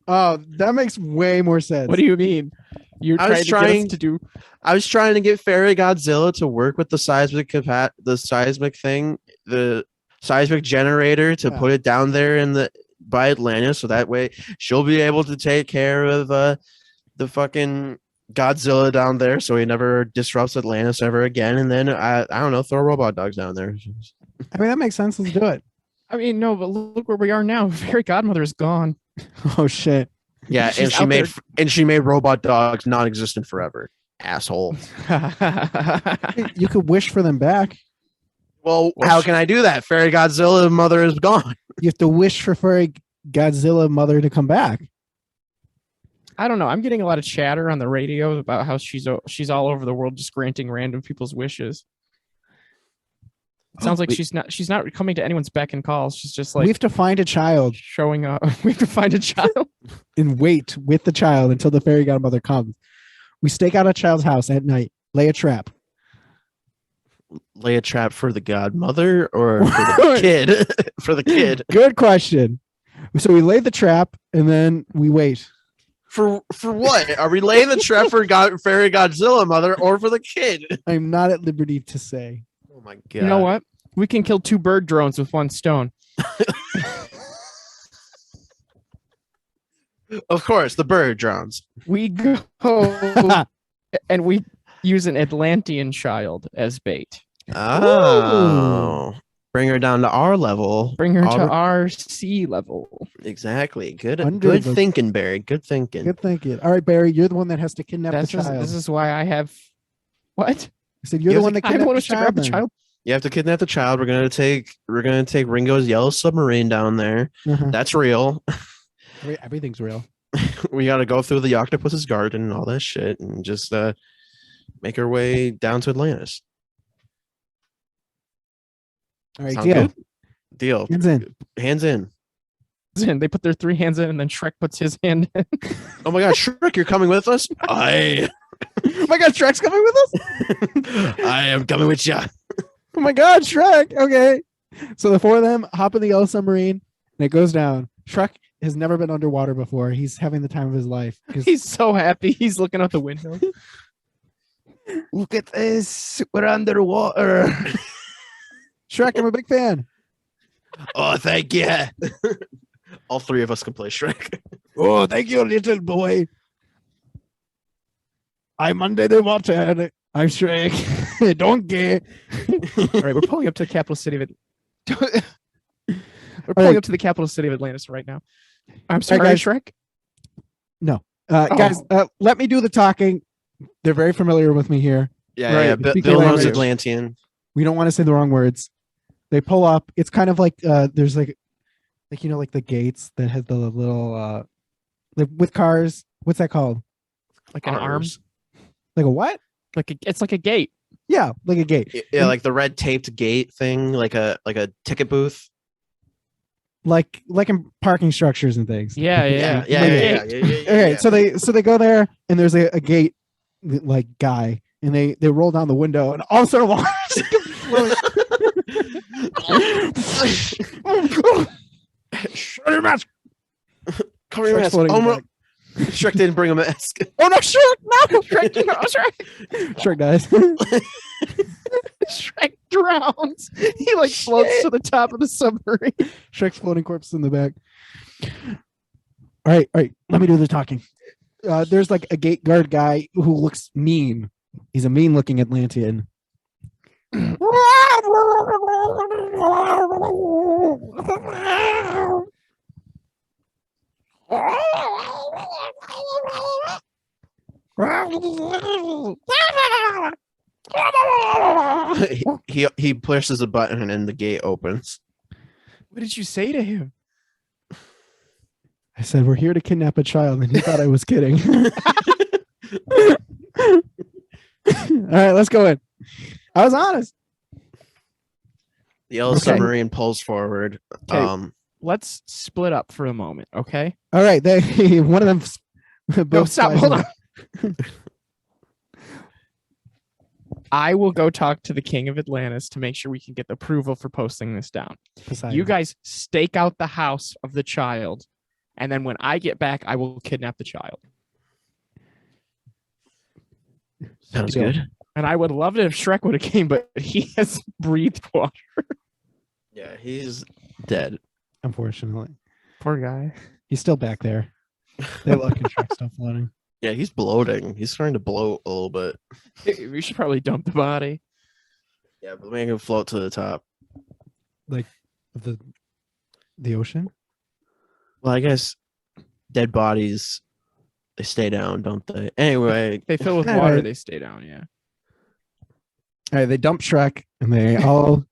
Oh, that makes way more sense. What do you mean? I was trying to get Fairy Godzilla to work with the seismic generator to put it down there by Atlantis, so that way she'll be able to take care of the Godzilla down there so he never disrupts Atlantis ever again. And then I don't know, throw robot dogs down there. I mean, that makes sense. Let's do it. I mean, no, but look where we are now. Fairy Godmother is gone. Oh shit. Yeah, She's and she made robot dogs non-existent forever. Asshole. You could wish for them back. Well, how can I do that? Fairy Godzilla-Mother is gone. You have to wish for Fairy Godzilla-Mother to come back. I don't know. I'm getting a lot of chatter on the radio about how she's all over the world just granting random people's wishes. It sounds like she's not coming to anyone's beck and call. She's just like, we have to find a child showing up. We have to find a child and wait with the child until the Fairy Godmother comes. We stake out a child's house at night, lay a trap. Lay a trap for the godmother or for the kid? For the kid. Good question. So we lay the trap and then we wait. For what? Are we laying the trap for Fairy Godzilla-Mother or for the kid? I'm not at liberty to say. Oh my god. You know what? We can kill 2 bird drones with 1 stone. Of course, the bird drones. We go and we use an Atlantean child as bait. Oh. Bring her down to our level. Bring her to our sea level. Exactly. Good Under good the- thinking, Barry. Good thinking. Good thinking. All right, Barry, you're the one that has to kidnap the child. This is why I have what? I said you're the one that I'm the kidnapped one the who should grab the then. child. You have to kidnap the child. We're gonna take Ringo's yellow submarine down there. Uh-huh. That's real. Everything's real. We gotta go through the octopus's garden and all that shit and just make our way down to Atlantis. All right, Sound deal. good? Deal. Hands in. Hands in. They put their 3 hands in, and then Shrek puts his hand in. Oh my god, Shrek, you're coming with us? Oh my God, Shrek's coming with us? I am coming with you. Oh my God, Shrek. Okay. So the 4 of them hop in the yellow submarine and it goes down. Shrek has never been underwater before. He's having the time of his life. 'Cause He's so happy. He's looking out the window. look at this. We're underwater. Shrek, I'm a big fan. Oh, thank you. All 3 of us can play Shrek. Oh, thank you, little boy. I'm under the water. I'm Shrek. Donkey. All right, we're pulling up to the capital city of We're All pulling right. up to the capital city of Atlantis right now. I'm sorry, guys. Shrek. Guys, let me do the talking. They're very familiar with me here. Yeah, Right, yeah. speak Bill your knows language. Atlantean. We don't want to say the wrong words. They pull up. It's kind of like there's like you know, like the gates that have the little like with cars. What's that called? Like an arm. Arms. Like a what? It's like a gate. Yeah, like a gate. Yeah, like the red taped gate thing, like a ticket booth. Like in parking structures and things. Yeah. Okay, so they go there and there's a gate like guy and they roll down the window and all of a sudden water Shut your mouth. Cover your Shrek's mask. floating Oh, in the no. back. Shrek didn't bring a mask. Oh no, Shrek! No, Shrek, no, Shrek dies. Shrek drowns. He like floats to the top of the submarine. Shrek's floating corpse in the back. All right. Let me do the talking. There's like a gate guard guy who looks mean. He's a mean-looking Atlantean. he pushes a button and the gate opens. What did you say to him? I said, "We're here to kidnap a child," and he thought I was kidding. All right, let's go in. I was honest. The yellow Okay. submarine pulls forward. Okay. Let's split up for a moment, okay? All right, one of them. No, stop. Hold on. I will go talk to the king of Atlantis to make sure we can get the approval for posting this down. You guys stake out the house of the child, and then when I get back, I will kidnap the child. Sounds Deal. good. And I would love it if Shrek would have came, but he has breathed water. Yeah, he's dead. Unfortunately, Poor guy. he's still back there. They look and Shrek's still floating. Yeah, he's bloating. He's starting to bloat a little bit. We should probably dump the body. Yeah, but make him float to the top. Like the ocean. Well, I guess dead bodies, they stay down, don't they? Anyway, They fill with All water, right. they stay down, yeah. All right, they dump Shrek and they all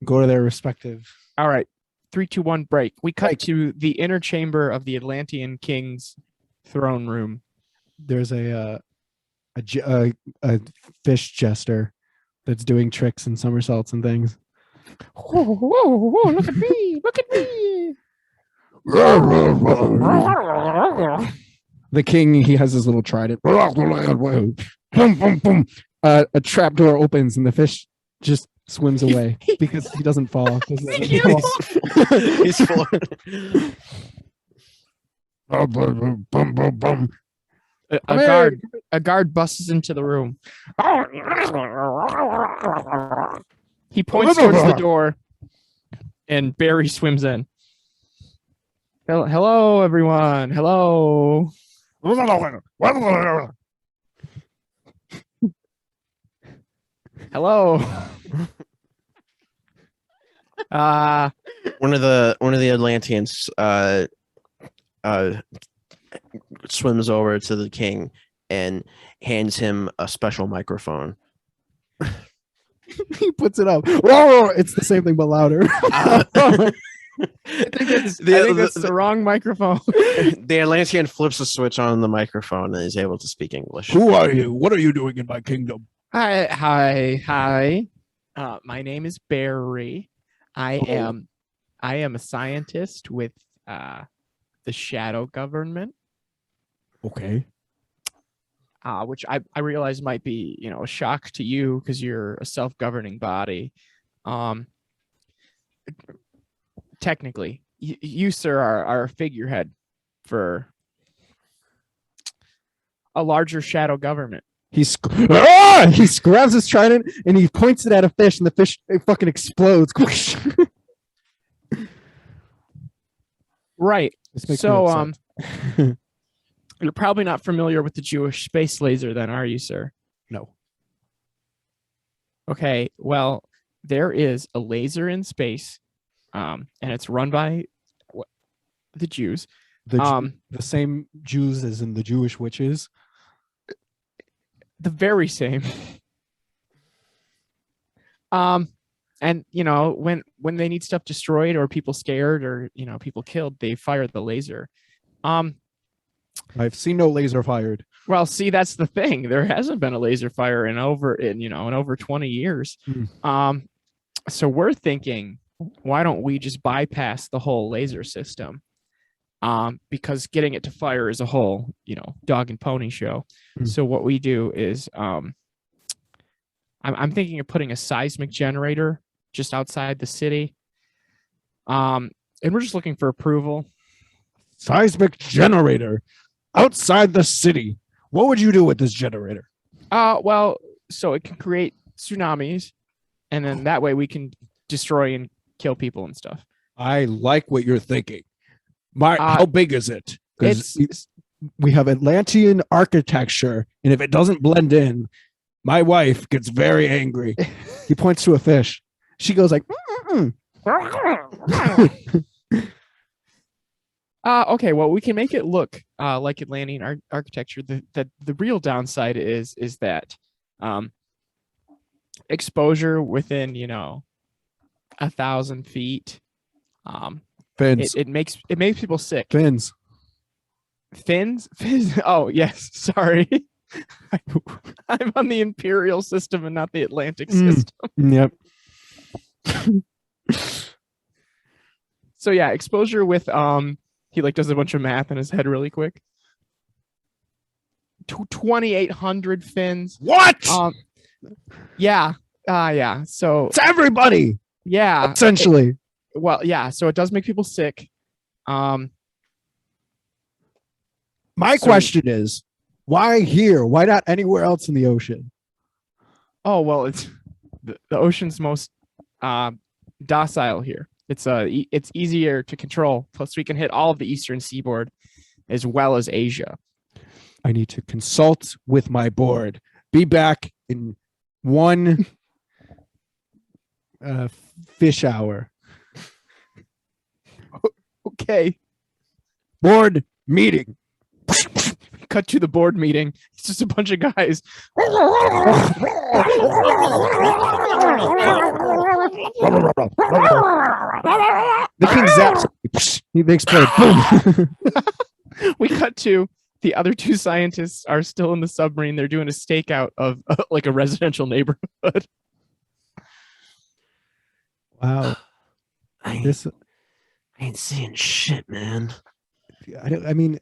go to their respective. All right. 3, 2, 1, break. We cut Break. to the inner chamber of the Atlantean king's throne room. There's a fish jester that's doing tricks and somersaults and things. Whoa, whoa, whoa, look at me. Look at me. The king, he has his little trident. Boom, boom, boom. A trap door opens and the fish just swims away because he doesn't fall. he's floating. A guard busts into the room. He points towards the door, and Barry swims in. Hello, everyone. Hello. Hello. One of the Atlanteans swims over to the king and hands him a special microphone. He puts it up. Whoa, it's the same thing but louder. I think that's the wrong microphone. The Atlantean flips a switch on the microphone and is able to speak English. Who are you? What are you doing in my kingdom? Hi. My name is Barry. I am a scientist with the shadow government. Okay. Which I realize might be, a shock to you because you're a self-governing body. Technically, you sir, are a figurehead for a larger shadow government. He grabs his trident and he points it at a fish, and the fish fucking explodes. Right. So, upset. you're probably not familiar with the Jewish space laser, then, are you, sir? No. Okay. Well, there is a laser in space, and it's run by the Jews. The same Jews as in the Jewish witches. The very same. And when they need stuff destroyed or people scared or people killed, they fire the laser. I've seen no laser fired. Well, see, that's the thing. There hasn't been a laser fire in over 20 years. So we're thinking, why don't we just bypass the whole laser system? Because getting it to fire is a whole, dog and pony show. So what we do is, I'm thinking of putting a seismic generator just outside the city. And we're just looking for approval. Seismic generator outside the city. What would you do with this generator? Well, so it can create tsunamis, and then that way we can destroy and kill people and stuff. I like what you're thinking. How big is it? It's We have Atlantean architecture, and if it doesn't blend in, my wife gets very angry. He points to a fish. She goes like, okay, well, we can make it look like Atlantean architecture. The real downside is that exposure within 1,000 feet. fins. It makes people sick. Fins. Fins? Oh, yes. Sorry. I'm on the imperial system and not the Atlantic system. Yep. So yeah, exposure with he does a bunch of math in his head really quick. 2,800 fins. What? Yeah. Yeah. So It's everybody. yeah. Essentially. Well, yeah. So it does make people sick. My question is, why here? Why not anywhere else in the ocean? Oh well, it's the ocean's most docile here. It's easier to control. Plus, we can hit all of the eastern seaboard as well as Asia. I need to consult with my board. Be back in 1 fish hour. Okay. Board meeting. Cut to the board meeting. It's just a bunch of guys. The king zaps. They explode. Boom. We cut to the other two scientists are still in the submarine. They're doing a stakeout of like a residential neighborhood. Wow. This. I ain't seeing shit, man. I mean,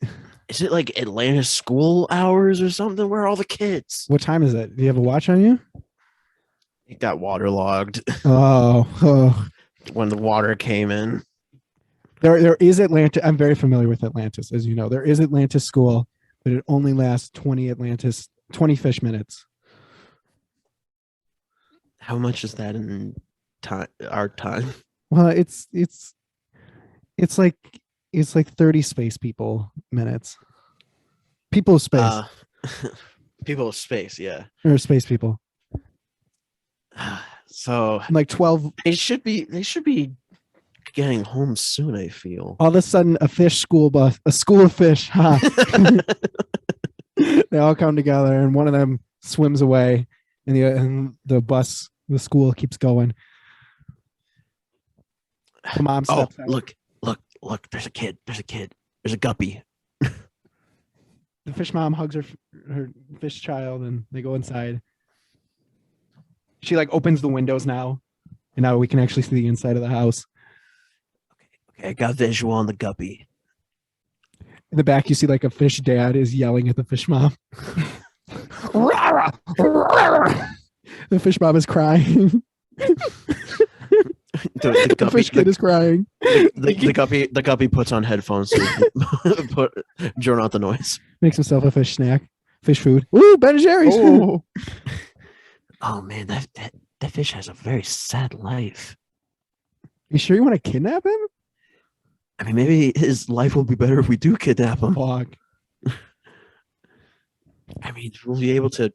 Is it like Atlantis school hours or something? Where are all the kids? what time is it? Do you have a watch on you? It got waterlogged Oh. when the water came in. There is Atlantis. I'm very familiar with Atlantis, as you know. There is Atlantis school, but it only lasts 20 fish minutes. How much is that in time? Our time? Well, it's like 30 space people minutes. People of space. People of space, yeah. Or space people. So Like 12. they should be getting home soon, I feel. All of a sudden, a school of fish. Huh? They all come together, and one of them swims away, and the school keeps going. The mom Oh, steps out. look! There's a kid. There's a guppy. The fish mom hugs her fish child, and they go inside. She like opens the windows now, and now we can actually see the inside of the house. Okay, I got visual on the guppy. In the back, you see like a fish dad is yelling at the fish mom. The fish mom is crying. The fish kid is crying. The guppy puts on headphones to drone out the noise. Makes himself a fish snack, fish food. Ooh, Ben and Jerry's. Oh, Oh man, that fish has a very sad life. You sure you want to kidnap him? I mean, maybe his life will be better if we do kidnap him. Fuck. I mean, we'll be able to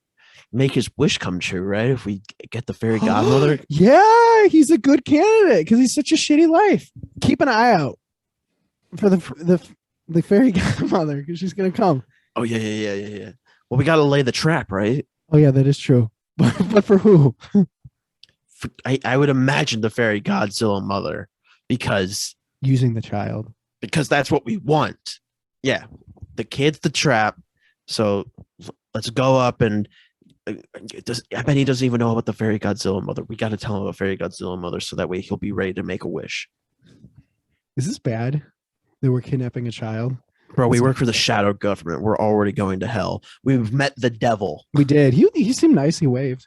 make his wish come true, right? If we get the fairy godmother. Yeah, he's a good candidate because he's such a shitty life. Keep an eye out for the fairy godmother because she's gonna come. Oh yeah. Well, we got to lay the trap, right? Oh yeah, that is true. But for who? I would imagine the fairy Godzilla-Mother because Using the child. that's what we want. Yeah, the kid's the trap. So let's go up and I bet he doesn't even know about the fairy Godzilla-Mother. We got to tell him about fairy Godzilla-Mother so that way he'll be ready to make a wish. Is this bad that we're kidnapping a child? Bro, we work for the shadow government. We're already going to hell. We've met the devil. We did. He seemed nice. He waved.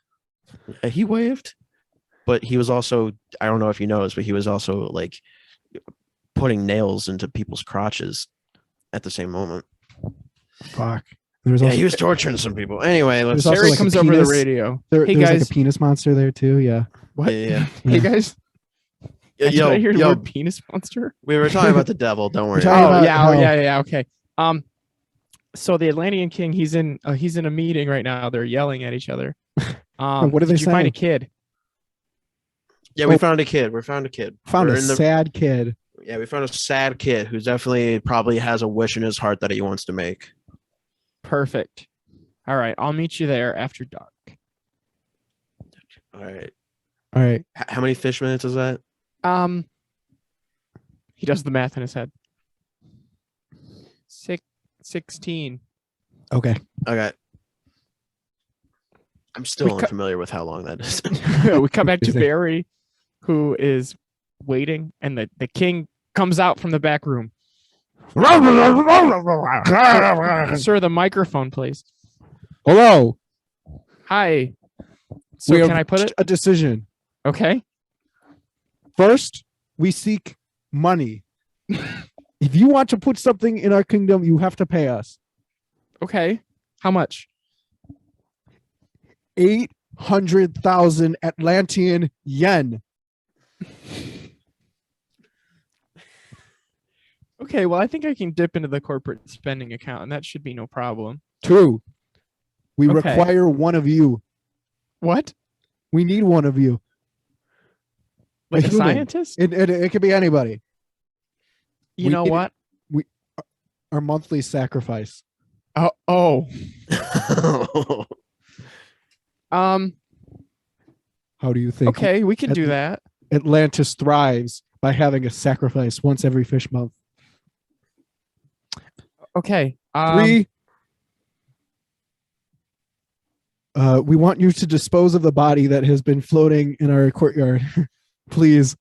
He waved, but he was also, I don't know if you noticed, but he was also like putting nails into people's crotches at the same moment. Fuck. There was Yeah, also, he was torturing some people. Anyway, let's. There's also Harry like a comes over the penis. radio. there Hey was like guys. a penis monster there too. Yeah. What? Yeah. Hey guys. Did I hear the Yo, word penis monster? we were talking about the devil. Don't worry. We're talking about Yeah. Okay. So the Atlantean king, he's in a meeting right now. They're yelling at each other. What are they did you find saying? a kid? Yeah, we found a kid. We found a kid. Found We're a in the- sad kid. Yeah, we found a sad kid who definitely probably has a wish in his heart that he wants to make. Perfect. All right, I'll meet you there after dark. All right. All right. How many fish minutes is that? He does the math in his head. 16. Okay. Okay. I'm still unfamiliar with how long that is. We come back to Is it- Barry, who is waiting, and the king comes out from the back room. Sir, the microphone, please. Hello. Hi. So We can have I put it? a decision? Okay. First, we seek money. If you want to put something in our kingdom, you have to pay us Okay. How much? 800,000 Atlantean yen. Okay, well, I think I can dip into the corporate spending account, and that should be no problem. 2, we Okay. require one of you. What? We need one of you. Like a human. scientist? It could be anybody. You know what? Our monthly sacrifice. Oh. How do you think Okay, we can do that. Atlantis thrives by having a sacrifice once every fish month? Okay. 3, we want you to dispose of the body that has been floating in our courtyard. Please.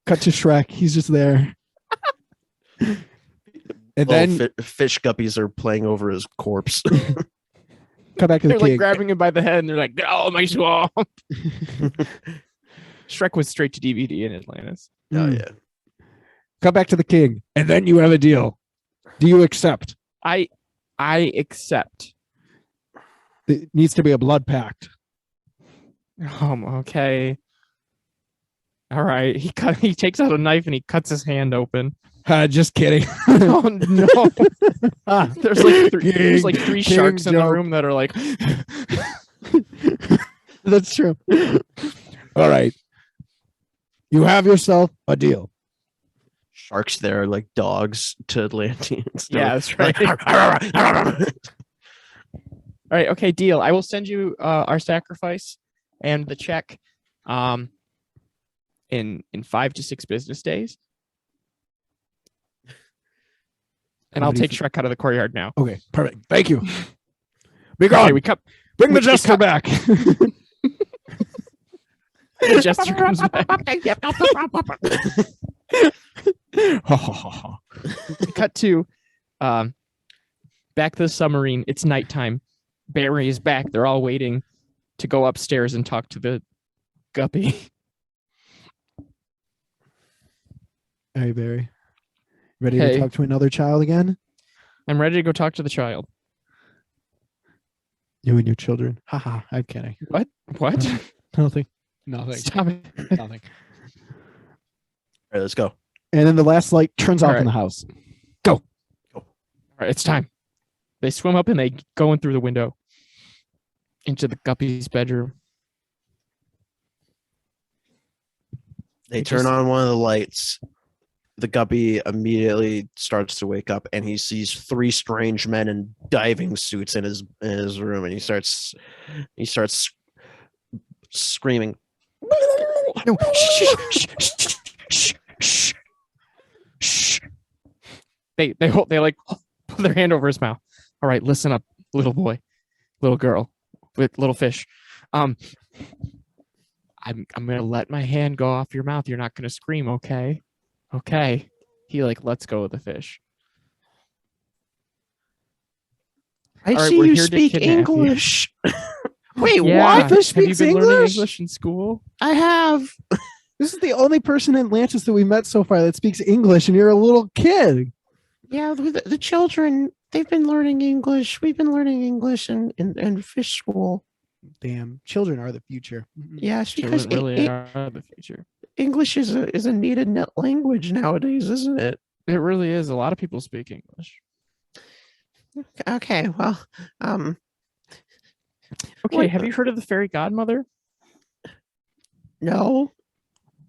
Cut to Shrek. He's just there. And then fish guppies are playing over his corpse. come back to the They're king. like grabbing him by the head and they're like, "Oh, my swamp." Shrek was straight to DVD in Atlantis. Oh yeah. Come back to the king. And then you have a deal. Do you accept? I accept. It needs to be a blood pact. Okay. All right. He takes out a knife and he cuts his hand open. Just kidding. Oh no. There's like three King sharks in the joke. room that are like That's true. All right. You have yourself a deal. Sharks there are like dogs to Atlanteans. Yeah, that's right. All right, okay, deal. I will send you our sacrifice and the check in 5 to 6 business days. And I'll take Shrek out of the courtyard now. Okay, perfect. Thank you. Be gone. Okay, Bring the jester back. The jester comes back. Cut to back to the submarine. It's nighttime. Barry is back. They're all waiting to go upstairs and talk to the guppy. Hey, Barry. Ready to talk to another child again? I'm ready to go talk to the child. You and your children. Haha, I'm kidding. What? Nothing. Stop it. Nothing. All right, let's go. And then the last light turns off All in the house. Go. All right, it's time. They swim up and they go in through the window into the guppy's bedroom. They turn on one of the lights. The guppy immediately starts to wake up, and he sees 3 strange men in diving suits in his room, and he starts screaming. No. Shh. They like put their hand over his mouth. All right, listen up, little boy, little girl, little fish. I'm gonna let my hand go off your mouth. You're not gonna scream, okay? Okay. He like lets go of the fish. I All right, see we're you here to speak kidnap you. English. Wait, Yeah. what? Fish Have you speaks been learning English? English in school? I have. This is the only person in Atlantis that we've met so far that speaks English, and you're a little kid. Yeah, the children, they've been learning English. We've been learning English in fish school. Damn, children are the future. Yes, because Children really are the future. English is a needed net language nowadays, isn't it? It really is. A lot of people speak English. Okay, well, Okay, What- have you heard of the Fairy Godmother? no.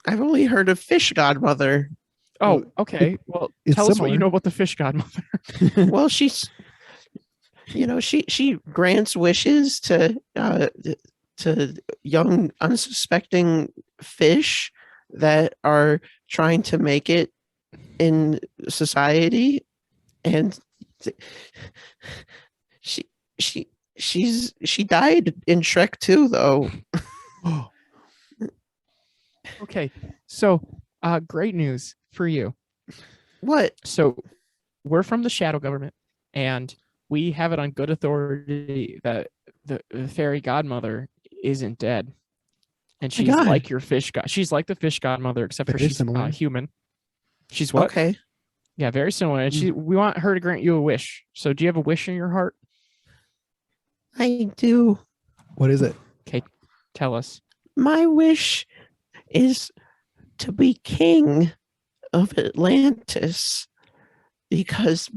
I've only heard of Fish Godmother. Oh, okay. Well, it's tell us what similar. you know about the Fish Godmother. Well, she's, she grants wishes to young unsuspecting fish that are trying to make it in society, and she died in Shrek 2 though. Okay, so great news for you. What? So we're from the shadow government, and we have it on good authority that the Fairy Godmother isn't dead, and she's God. like your fish god. She's like the Fish Godmother, except for Very she's similar. human. She's what? Okay. Yeah, very similar. And we want her to grant you a wish. So do you have a wish in your heart? I do. What is it? Okay, tell us. My wish is to be king of Atlantis, because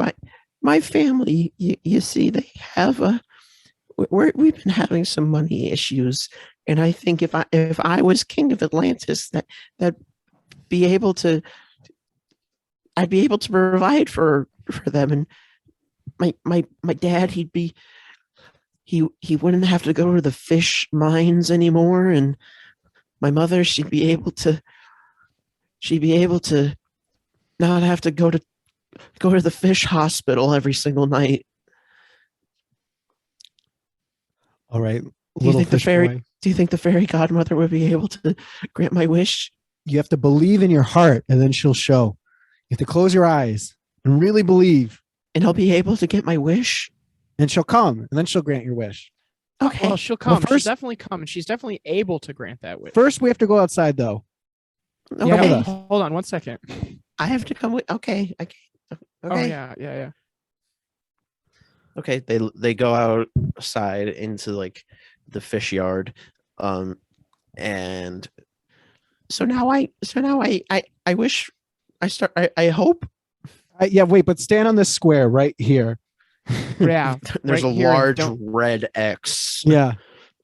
my family, you see, they have we've been having some money issues, and I think if I was king of Atlantis, that be able to I'd be able to provide for them. And my dad, he wouldn't have to go to the fish mines anymore, and my mother, she'd be able to not have to go to the fish hospital every single night. All right. Do you think the fairy godmother would be able to grant my wish? You have to believe in your heart, and then she'll show. You have to close your eyes and really believe. And I'll be able to get my wish? And she'll come, and then she'll grant your wish. Okay. Well, she'll come. Well, She'll definitely come, and she's definitely able to grant that wish. First, we have to go outside, though. Okay. with us. Hold on 1 second. I have to come with. Okay. Okay. Oh yeah. Okay. They go outside into like the fish yard, and so now I wish I hope. Yeah, wait, but stand on this square right here. Yeah. There's right a here, large don't- red X Yeah.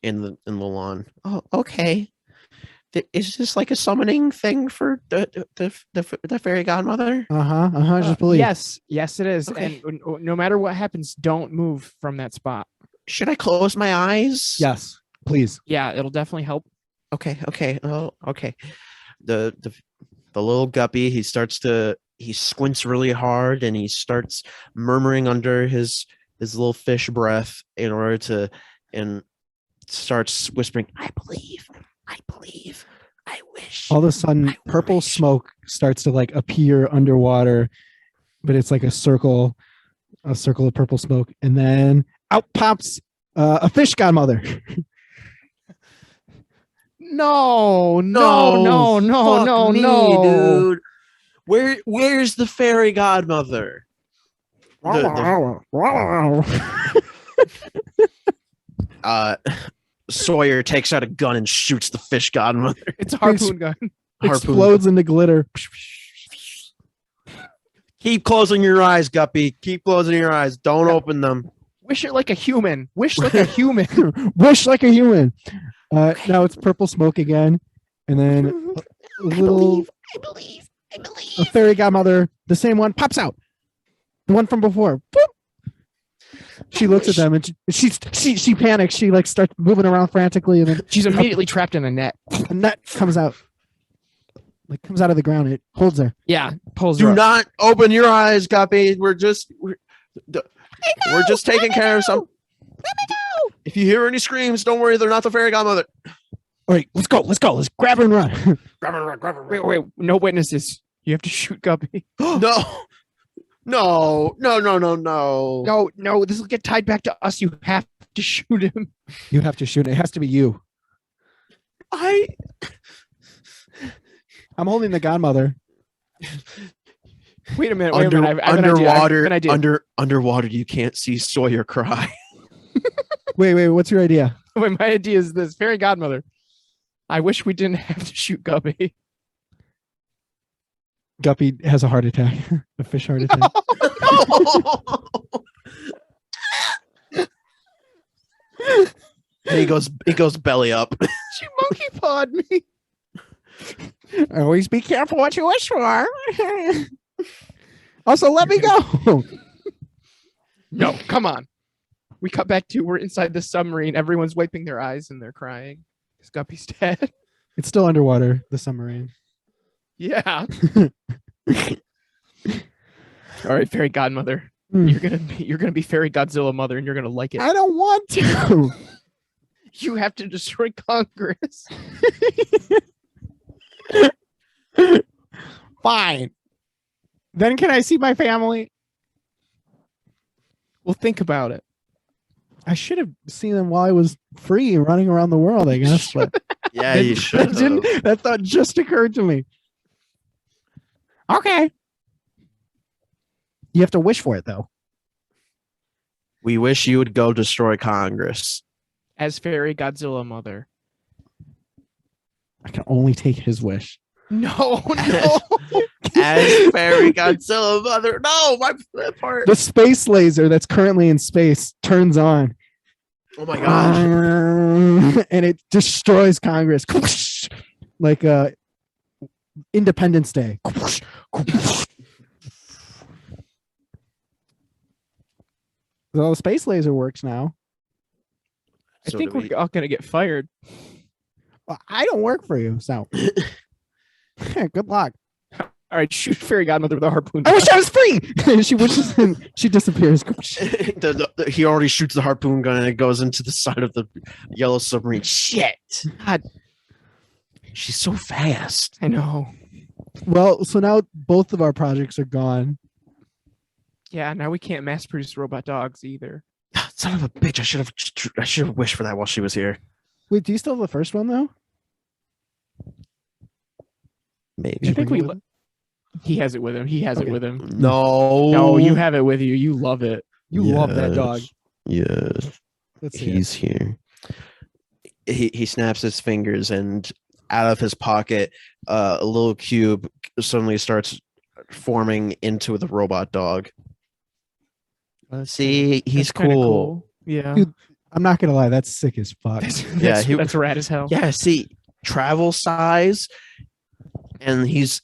in the lawn. Oh, okay. Is this like a summoning thing for the fairy godmother? Just believe. Yes, it is. Okay. And no matter what happens, don't move from that spot. Should I close my eyes? Yes, please. Yeah, it'll definitely help. Okay. Oh, okay. The little guppy, he squints really hard, and he starts murmuring under his little fish breath and starts whispering, I believe, I wish. All of a sudden, purple smoke starts to like appear underwater, but it's like a circle of purple smoke, and then out pops a fish godmother. No, Fuck me, dude. Where's the fairy godmother? Sawyer takes out a gun and shoots the fish godmother. It's a harpoon gun. Explodes into glitter. Keep closing your eyes, Guppy. Keep closing your eyes. Don't open them. Wish it like a human. Wish like a human. Wish like a human. Now it's purple smoke again, and then a little I believe. a fairy godmother, the same one, pops out. The one from before. Boop. She looks at them and she panics. She like starts moving around frantically, and then She's immediately trapped in a net. a net comes out. Like comes out of the ground. It holds her. Yeah, pulls her Do up. not open your eyes, Guppy. We're just taking care of some. If you hear any screams, don't worry. They're not the fairy godmother. All right, let's go. Let's grab her and run. Wait, no witnesses. You have to shoot Guppy. No. No, this will get tied back to us. You have to shoot him. You have to shoot. It has to be you. I'm holding the godmother. Wait a minute. I have an idea. Underwater, you can't see Sawyer cry. Wait. What's your idea? Wait, my idea is this. Fairy godmother. I wish we didn't have to shoot Guppy. Guppy has a heart attack. A fish heart attack. He goes belly up. She monkey pawed me. Always be careful what you wish for. Also, let me go. No, come on. We cut back to we're inside the submarine. Everyone's wiping their eyes and they're crying. Because Guppy's dead. It's still underwater, the submarine. Yeah. All right, fairy godmother. Hmm. You're gonna be fairy Godzilla-Mother, and you're gonna like it. I don't want to. You have to destroy Congress. Fine. Then can I see my family? Well, think about it. I should have seen them while I was free and running around the world, I guess. But Yeah, you should. that thought just occurred to me. Okay. You have to wish for it, though. We wish you would go destroy Congress. As fairy Godzilla-Mother. I can only take his wish. No. as Fairy Godzilla-Mother. No, that part. The space laser that's currently in space turns on. Oh my gosh. And it destroys Congress. Like Independence Day. Well, the space laser works now. I So think do we're all gonna get fired. Well, I don't work for you, so good luck. All right, shoot Fairy Godmother with a harpoon. I wish I was free. She wishes and she disappears. He already shoots the harpoon gun and it goes into the side of the yellow submarine. Shit. God, She's so fast. I know. Well, so now both of our projects are gone. Yeah, now we can't mass produce robot dogs either. Son of a bitch. I should have wished for that while she was here. Wait, do you still have the first one though? Maybe. I think bring we. it with He has it with him. He has it with him. No. No, you have it with you. You love it. You love that dog. Yes. Let's see. He's here. He snaps his fingers and out of his pocket, a little cube suddenly starts forming into the robot dog. See, he's That's kinda cool. Yeah. Dude, I'm not gonna lie, that's sick as fuck. That's rad as hell. Yeah, see, travel size, and he's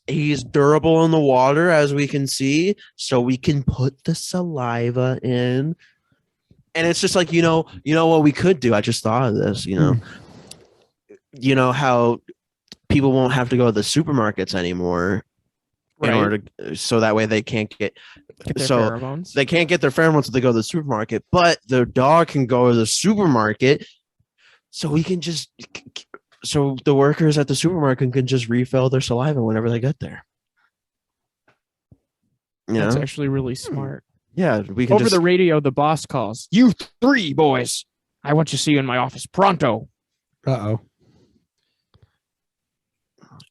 durable in the water, as we can see, so we can put the saliva in. And it's just like, you know what we could do? I just thought of this, you know how people won't have to go to the supermarkets anymore in Right. order to, so that way they can't get Their so pheromones. they can't get their pheromones if they go to the supermarket, but the dog can go to the supermarket, so we can just so the workers at the supermarket can just refill their saliva whenever they get there. That's actually really smart. Yeah, we can Over just the radio, the boss calls. You three boys. I want to see you in my office pronto. Uh-oh.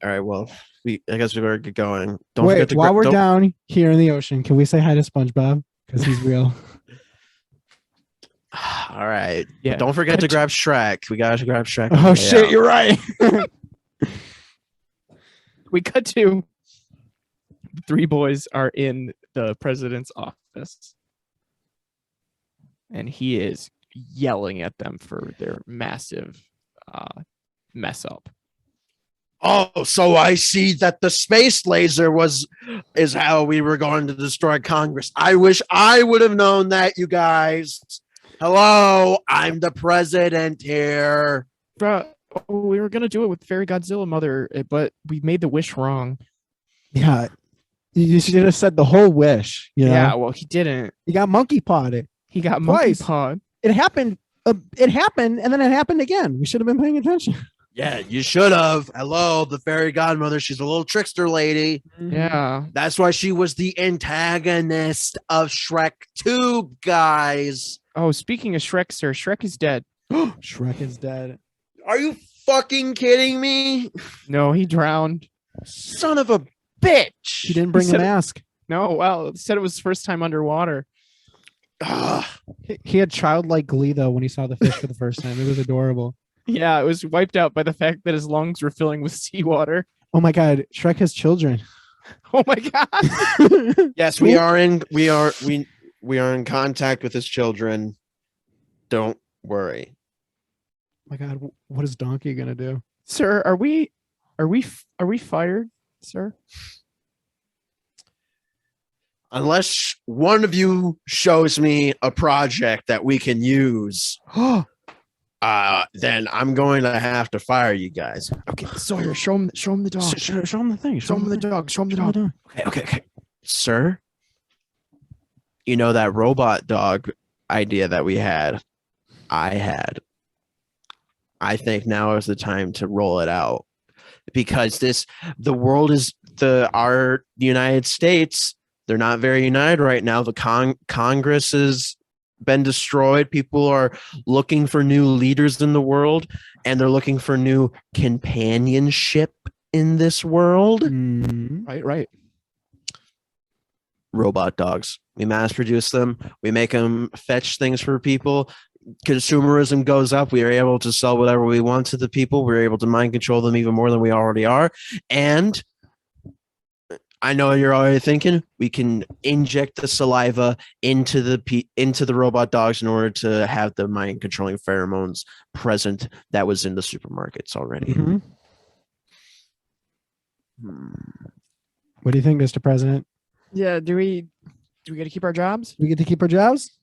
All right, well, I guess we better get going. Don't Wait, forget to while we're don't- down here in the ocean, can we say hi to SpongeBob? Because he's real. All right. Yeah. Don't forget to grab Shrek. We gotta grab Shrek. on the Oh way shit, out. you're right. We cut to the three boys are in the president's office. And he is yelling at them for their massive mess up. Oh, so I see that the space laser is how we were going to destroy Congress. I wish I would have known that, you guys. Hello, I'm the president here. Bruh, we were going to do it with Fairy Godzilla-Mother, but we made the wish wrong. Yeah. You should have said the whole wish. You know? Yeah, well, he didn't. You got monkey pawed. He got monkey Twice. pawed. It happened. It happened, and then it happened again. We should have been paying attention. Yeah, you should have. Hello, the fairy godmother. She's a little trickster lady. Yeah. That's why she was the antagonist of Shrek 2, guys. Oh, speaking of Shrek, sir, Shrek is dead. Shrek is dead. Are you fucking kidding me? No, he drowned. Son of a bitch. She didn't bring a said- mask. No, well, it said it was his first time underwater. Ugh. He had childlike glee though when he saw the fish for the first time. It was adorable. Yeah, it was wiped out by the fact that his lungs were filling with seawater. Oh my god, Shrek has children. Oh my god. Yes, we are in contact with his children. Don't worry. Oh my god, what is Donkey gonna do? Sir, are we fired, sir? Unless one of you shows me a project that we can use, then I'm going to have to fire you guys. Okay, Sawyer, show him the dog. Show him the thing. Show him the dog. Show him the dog. Okay. Sir, you know that robot dog idea that we had? I think now is the time to roll it out, because our United States, they're not very united right now. The Congress has been destroyed. People are looking for new leaders in the world, and they're looking for new companionship in this world. Right. Robot dogs. We mass produce them. We make them fetch things for people. Consumerism goes up. We are able to sell whatever we want to the people. We're able to mind control them even more than we already are. And I know you're already thinking we can inject the saliva into the robot dogs in order to have the mind controlling pheromones present that was in the supermarkets already. Mhm. What do you think, Mr. President? Yeah, do we get to keep our jobs? We get to keep our jobs?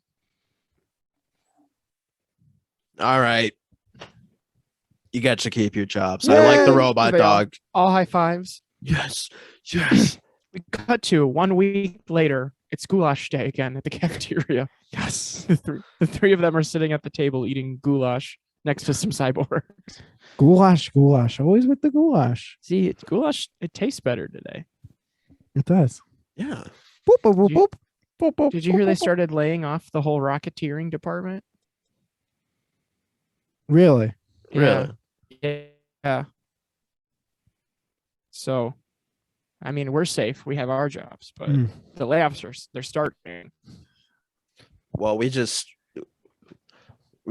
All right. You got to keep your jobs. I like the Yay! robot They all- dog. All high fives. Yes. Yes. We cut to 1 week later. It's goulash day again at the cafeteria. Yes. The three of them are sitting at the table eating goulash next to some cyborgs. Goulash. Always with the goulash. See, it's goulash. It tastes better today. It does. Yeah. Boop, boop, boop, boop. Boop, boop, Did you hear boop, they boop. started laying off the whole rocketeering department? Really? Really? Yeah. So, I mean, we're safe. We have our jobs, but Mm. the layoffs they're starting. Well, we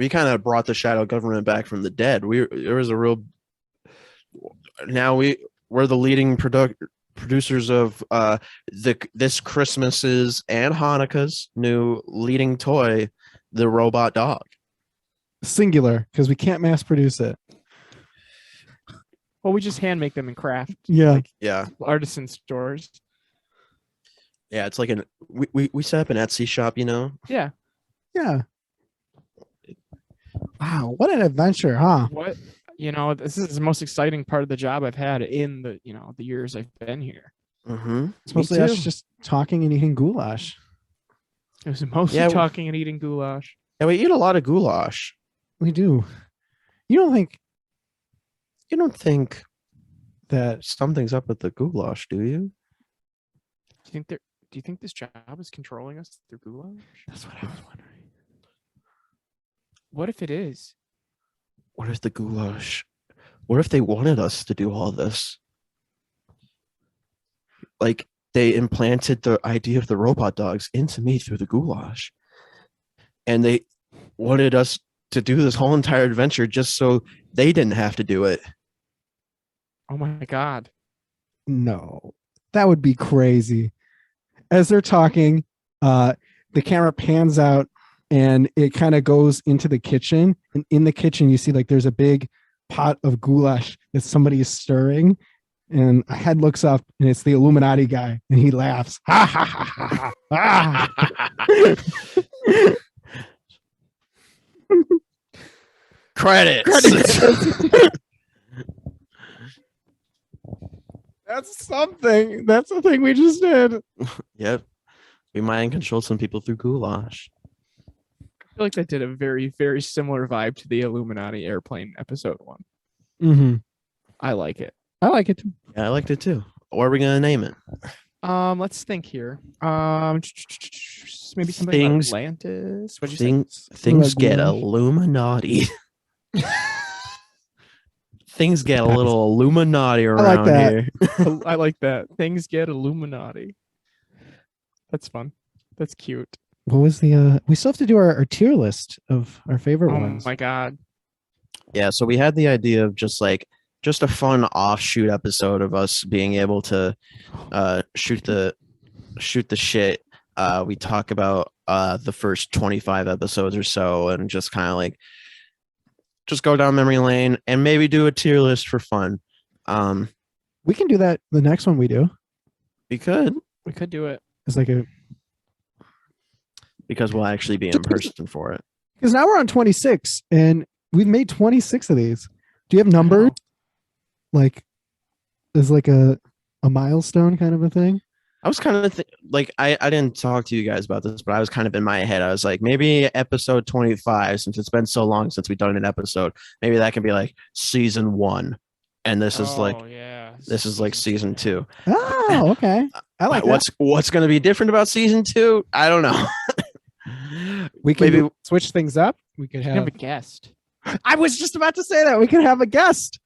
kind of brought the shadow government back from the dead. There was a real. Now we're the leading producers of this Christmas's and Hanukkah's new leading toy, the robot dog. Singular, because we can't mass produce it. Well, we just hand make them in craft Yeah. Yeah, artisan stores. yeah. It's like we set up an Etsy shop. You know. Yeah. Yeah. Wow, what an adventure, huh? What this is the most exciting part of the job I've had in the the years I've been here. Mm-hmm. It's mostly us just talking and eating goulash. It was mostly Yeah, talking and eating goulash. Yeah, we eat a lot of goulash. We do. You don't think that Something's up with the goulash, do you? Do you think this job is controlling us through goulash? that's what I was wondering. What if it is? What if the goulash? What if they wanted us to do all this? Like they implanted the idea of the robot dogs into me through the goulash. And they wanted us to do this whole entire adventure just so they didn't have to do it. Oh my god. No, that would be crazy. As they're talking, the camera pans out and it kind of goes into the kitchen. And in the kitchen, you see like there's a big pot of goulash that somebody is stirring. And a head looks up and it's the Illuminati guy and he laughs. Ha ha ha ha ha. Credits. That's something. That's the thing we just did. Yep. We mind controlled some people through goulash. I feel like that did a very, very similar vibe to the Illuminati airplane episode 1. Mm-hmm. I like it. I like it too. Yeah, I liked it too. What are we gonna name it? Let's think here. Maybe something about Things- Atlantis. What'd you say? Things Like get goulash. Illuminati. Things get a little Illuminati like around that. here. I like that. Things get Illuminati. That's fun. That's cute. What was the we still have to do our tier list of our favorite Oh ones. my god. Yeah, so we had the idea of just a fun offshoot episode of us being able to shoot the shit. We talk about the first 25 episodes or so and just kind of just go down memory lane and maybe do a tier list for fun. We can do that the next one we do. We could, We could do it. It's like a because we'll actually be in person for it. because now we're on 26 and we've made 26 of these. Do you have numbers? Like as like a milestone kind of a thing? I was kind of I didn't talk to you guys about this, but I was kind of in my head. I was like, maybe episode 25, since it's been so long since we've done an episode, maybe that can be like season 1. And this is season 2. Oh, okay. I like that. What's going to be different about season 2? I don't know. We can maybe switch things up. We could We can have have a guest. I was just about to say that. We could have a guest.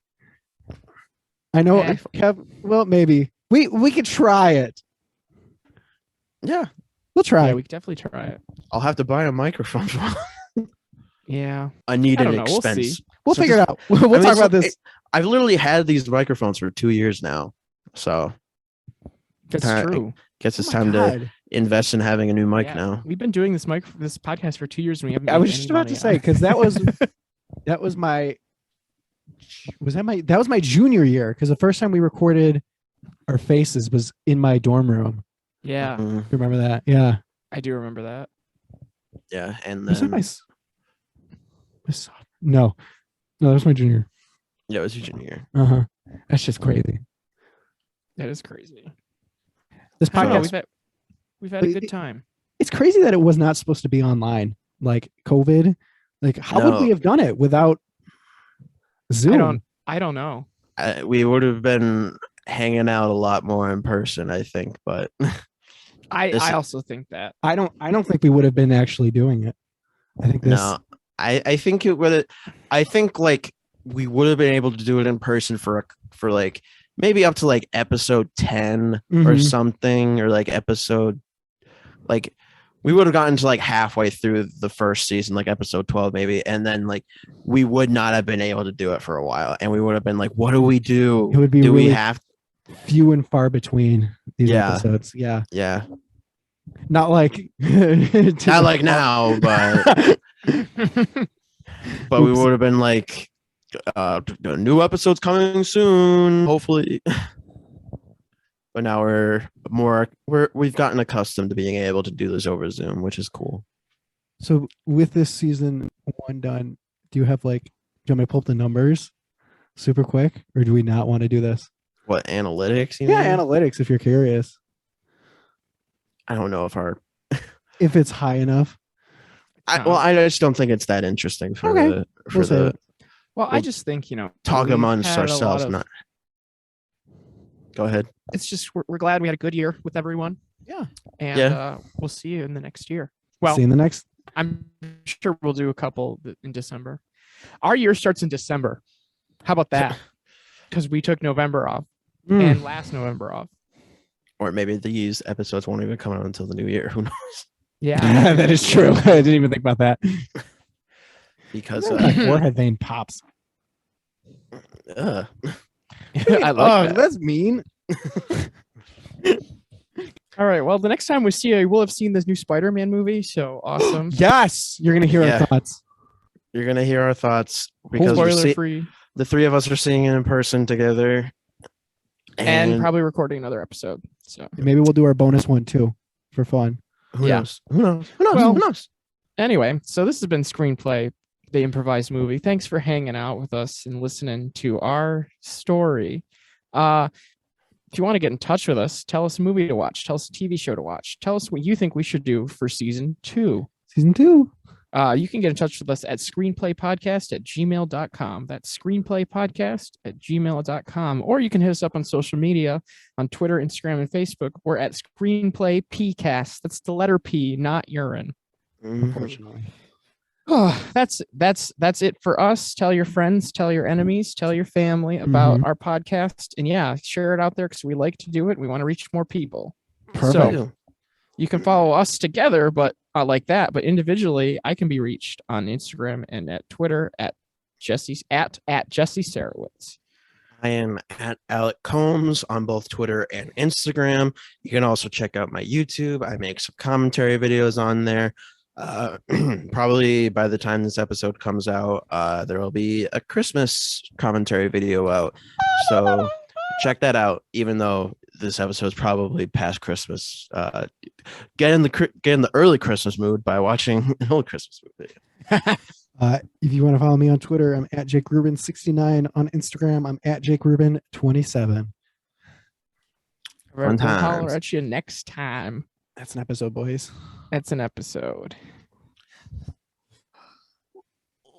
I know Yeah. well maybe. We could try it. yeah, We'll try. Yeah, we could definitely try it. I'll have to buy a microphone. Yeah. I need I an don't know. We'll expense. see. We'll So figure just- it out. We'll I mean, talk about this. I've literally had these microphones for 2 years now. So That's Time- true. Guess it's Oh my time to God. invest in having a new mic Yeah, now. we've been doing this podcast for 2 years and we haven't. I made was any just about money to on say, it. because that was my junior year, because the first time we recorded our faces was in my dorm room. Yeah, Mhm. You remember that? Yeah. I do remember that. Yeah, and Was that then no, that was my junior. yeah, it was your junior year. Uh-huh. That's just crazy. That is crazy. This I don't know, podcast, we've had a good time. it's crazy that it was not supposed to be online. Like COVID. Like, how would No. we have done it without Zoom? I don't know. We would have been hanging out a lot more in person, I think, but I also think that. I don't think we would have been actually doing it. I think this. no, I think it would. I think like we would have been able to do it in person for like maybe up to like episode 10 or Mhm. something, or like episode like we would have gotten to like halfway through the first season, like episode 12 maybe, and then like we would not have been able to do it for a while, and we would have been like, what do we do? It would be do we really have few and far between these Yeah. episodes. Yeah. yeah, Not like not like now, but we Oops. would have been like new episodes coming soon, hopefully. But now we've gotten accustomed to being able to do this over Zoom, which is cool. So with this season 1 done, do you have like, do you want me to pull up the numbers super quick, or do we not want to do this? What, analytics? You Yeah, mean? analytics, if you're curious. I don't know if If it's high enough. I just don't think it's that interesting for Okay. the We'll save it. Well, I We'll just think, talk we've amongst had a lot ourselves. of- Not. Go ahead. It's just we're glad we had a good year with everyone. Yeah. And we'll see you in the next year. Well, See you in the next. I'm sure we'll do a couple in December. Our year starts in December. How about that? Because we took November off and last November off. Or maybe these episodes won't even come out until the new year. Who knows? Yeah. That is true. I didn't even think about that. Because My forehead vein pops. uh, I like that. That's mean. All right. Well, the next time we see you, we'll have seen this new Spider-Man movie. So awesome. Yes, you're gonna hear Yeah. our thoughts. you're gonna hear our thoughts because Spoiler free. the three of us are seeing it in person together, And probably recording another episode. So Maybe we'll do our bonus one too, for fun. who yeah. knows? Who knows? Who knows? Well, Who knows? anyway, so this has been Screenplay, the improvised movie. Thanks for hanging out with us and listening to our story. If you want to get in touch with us, tell us a movie to watch, tell us a TV show to watch, tell us what you think we should do for season 2. Season 2. You can get in touch with us at screenplaypodcast@gmail.com. That's screenplaypodcast@gmail.com. Or you can hit us up on social media on Twitter, Instagram, and Facebook. We're at screenplaypcast. That's the letter P, not urine. Unfortunately. Oh, that's it for us. Tell your friends, tell your enemies, tell your family about our podcast, and yeah, share it out there because we like to do it. We want to reach more people. Perfect. So you can follow us together, but like that. But individually, I can be reached on Instagram and at Twitter at Jesse Sarowitz. I am at Alec Combs on both Twitter and Instagram. You can also check out my YouTube. I make some commentary videos on there. Probably by the time this episode comes out, there will be a Christmas commentary video out. So check that out, even though this episode's probably past Christmas. Get in the early Christmas mood by watching an old Christmas movie. If you want to follow me on Twitter, I'm at Jake Rubin 69. On Instagram, I'm at Jake Rubin 27. We'll times. holler at you next time. That's an episode, boys. That's an episode.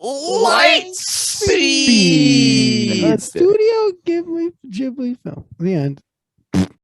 Light Studio Ghibli film. The end.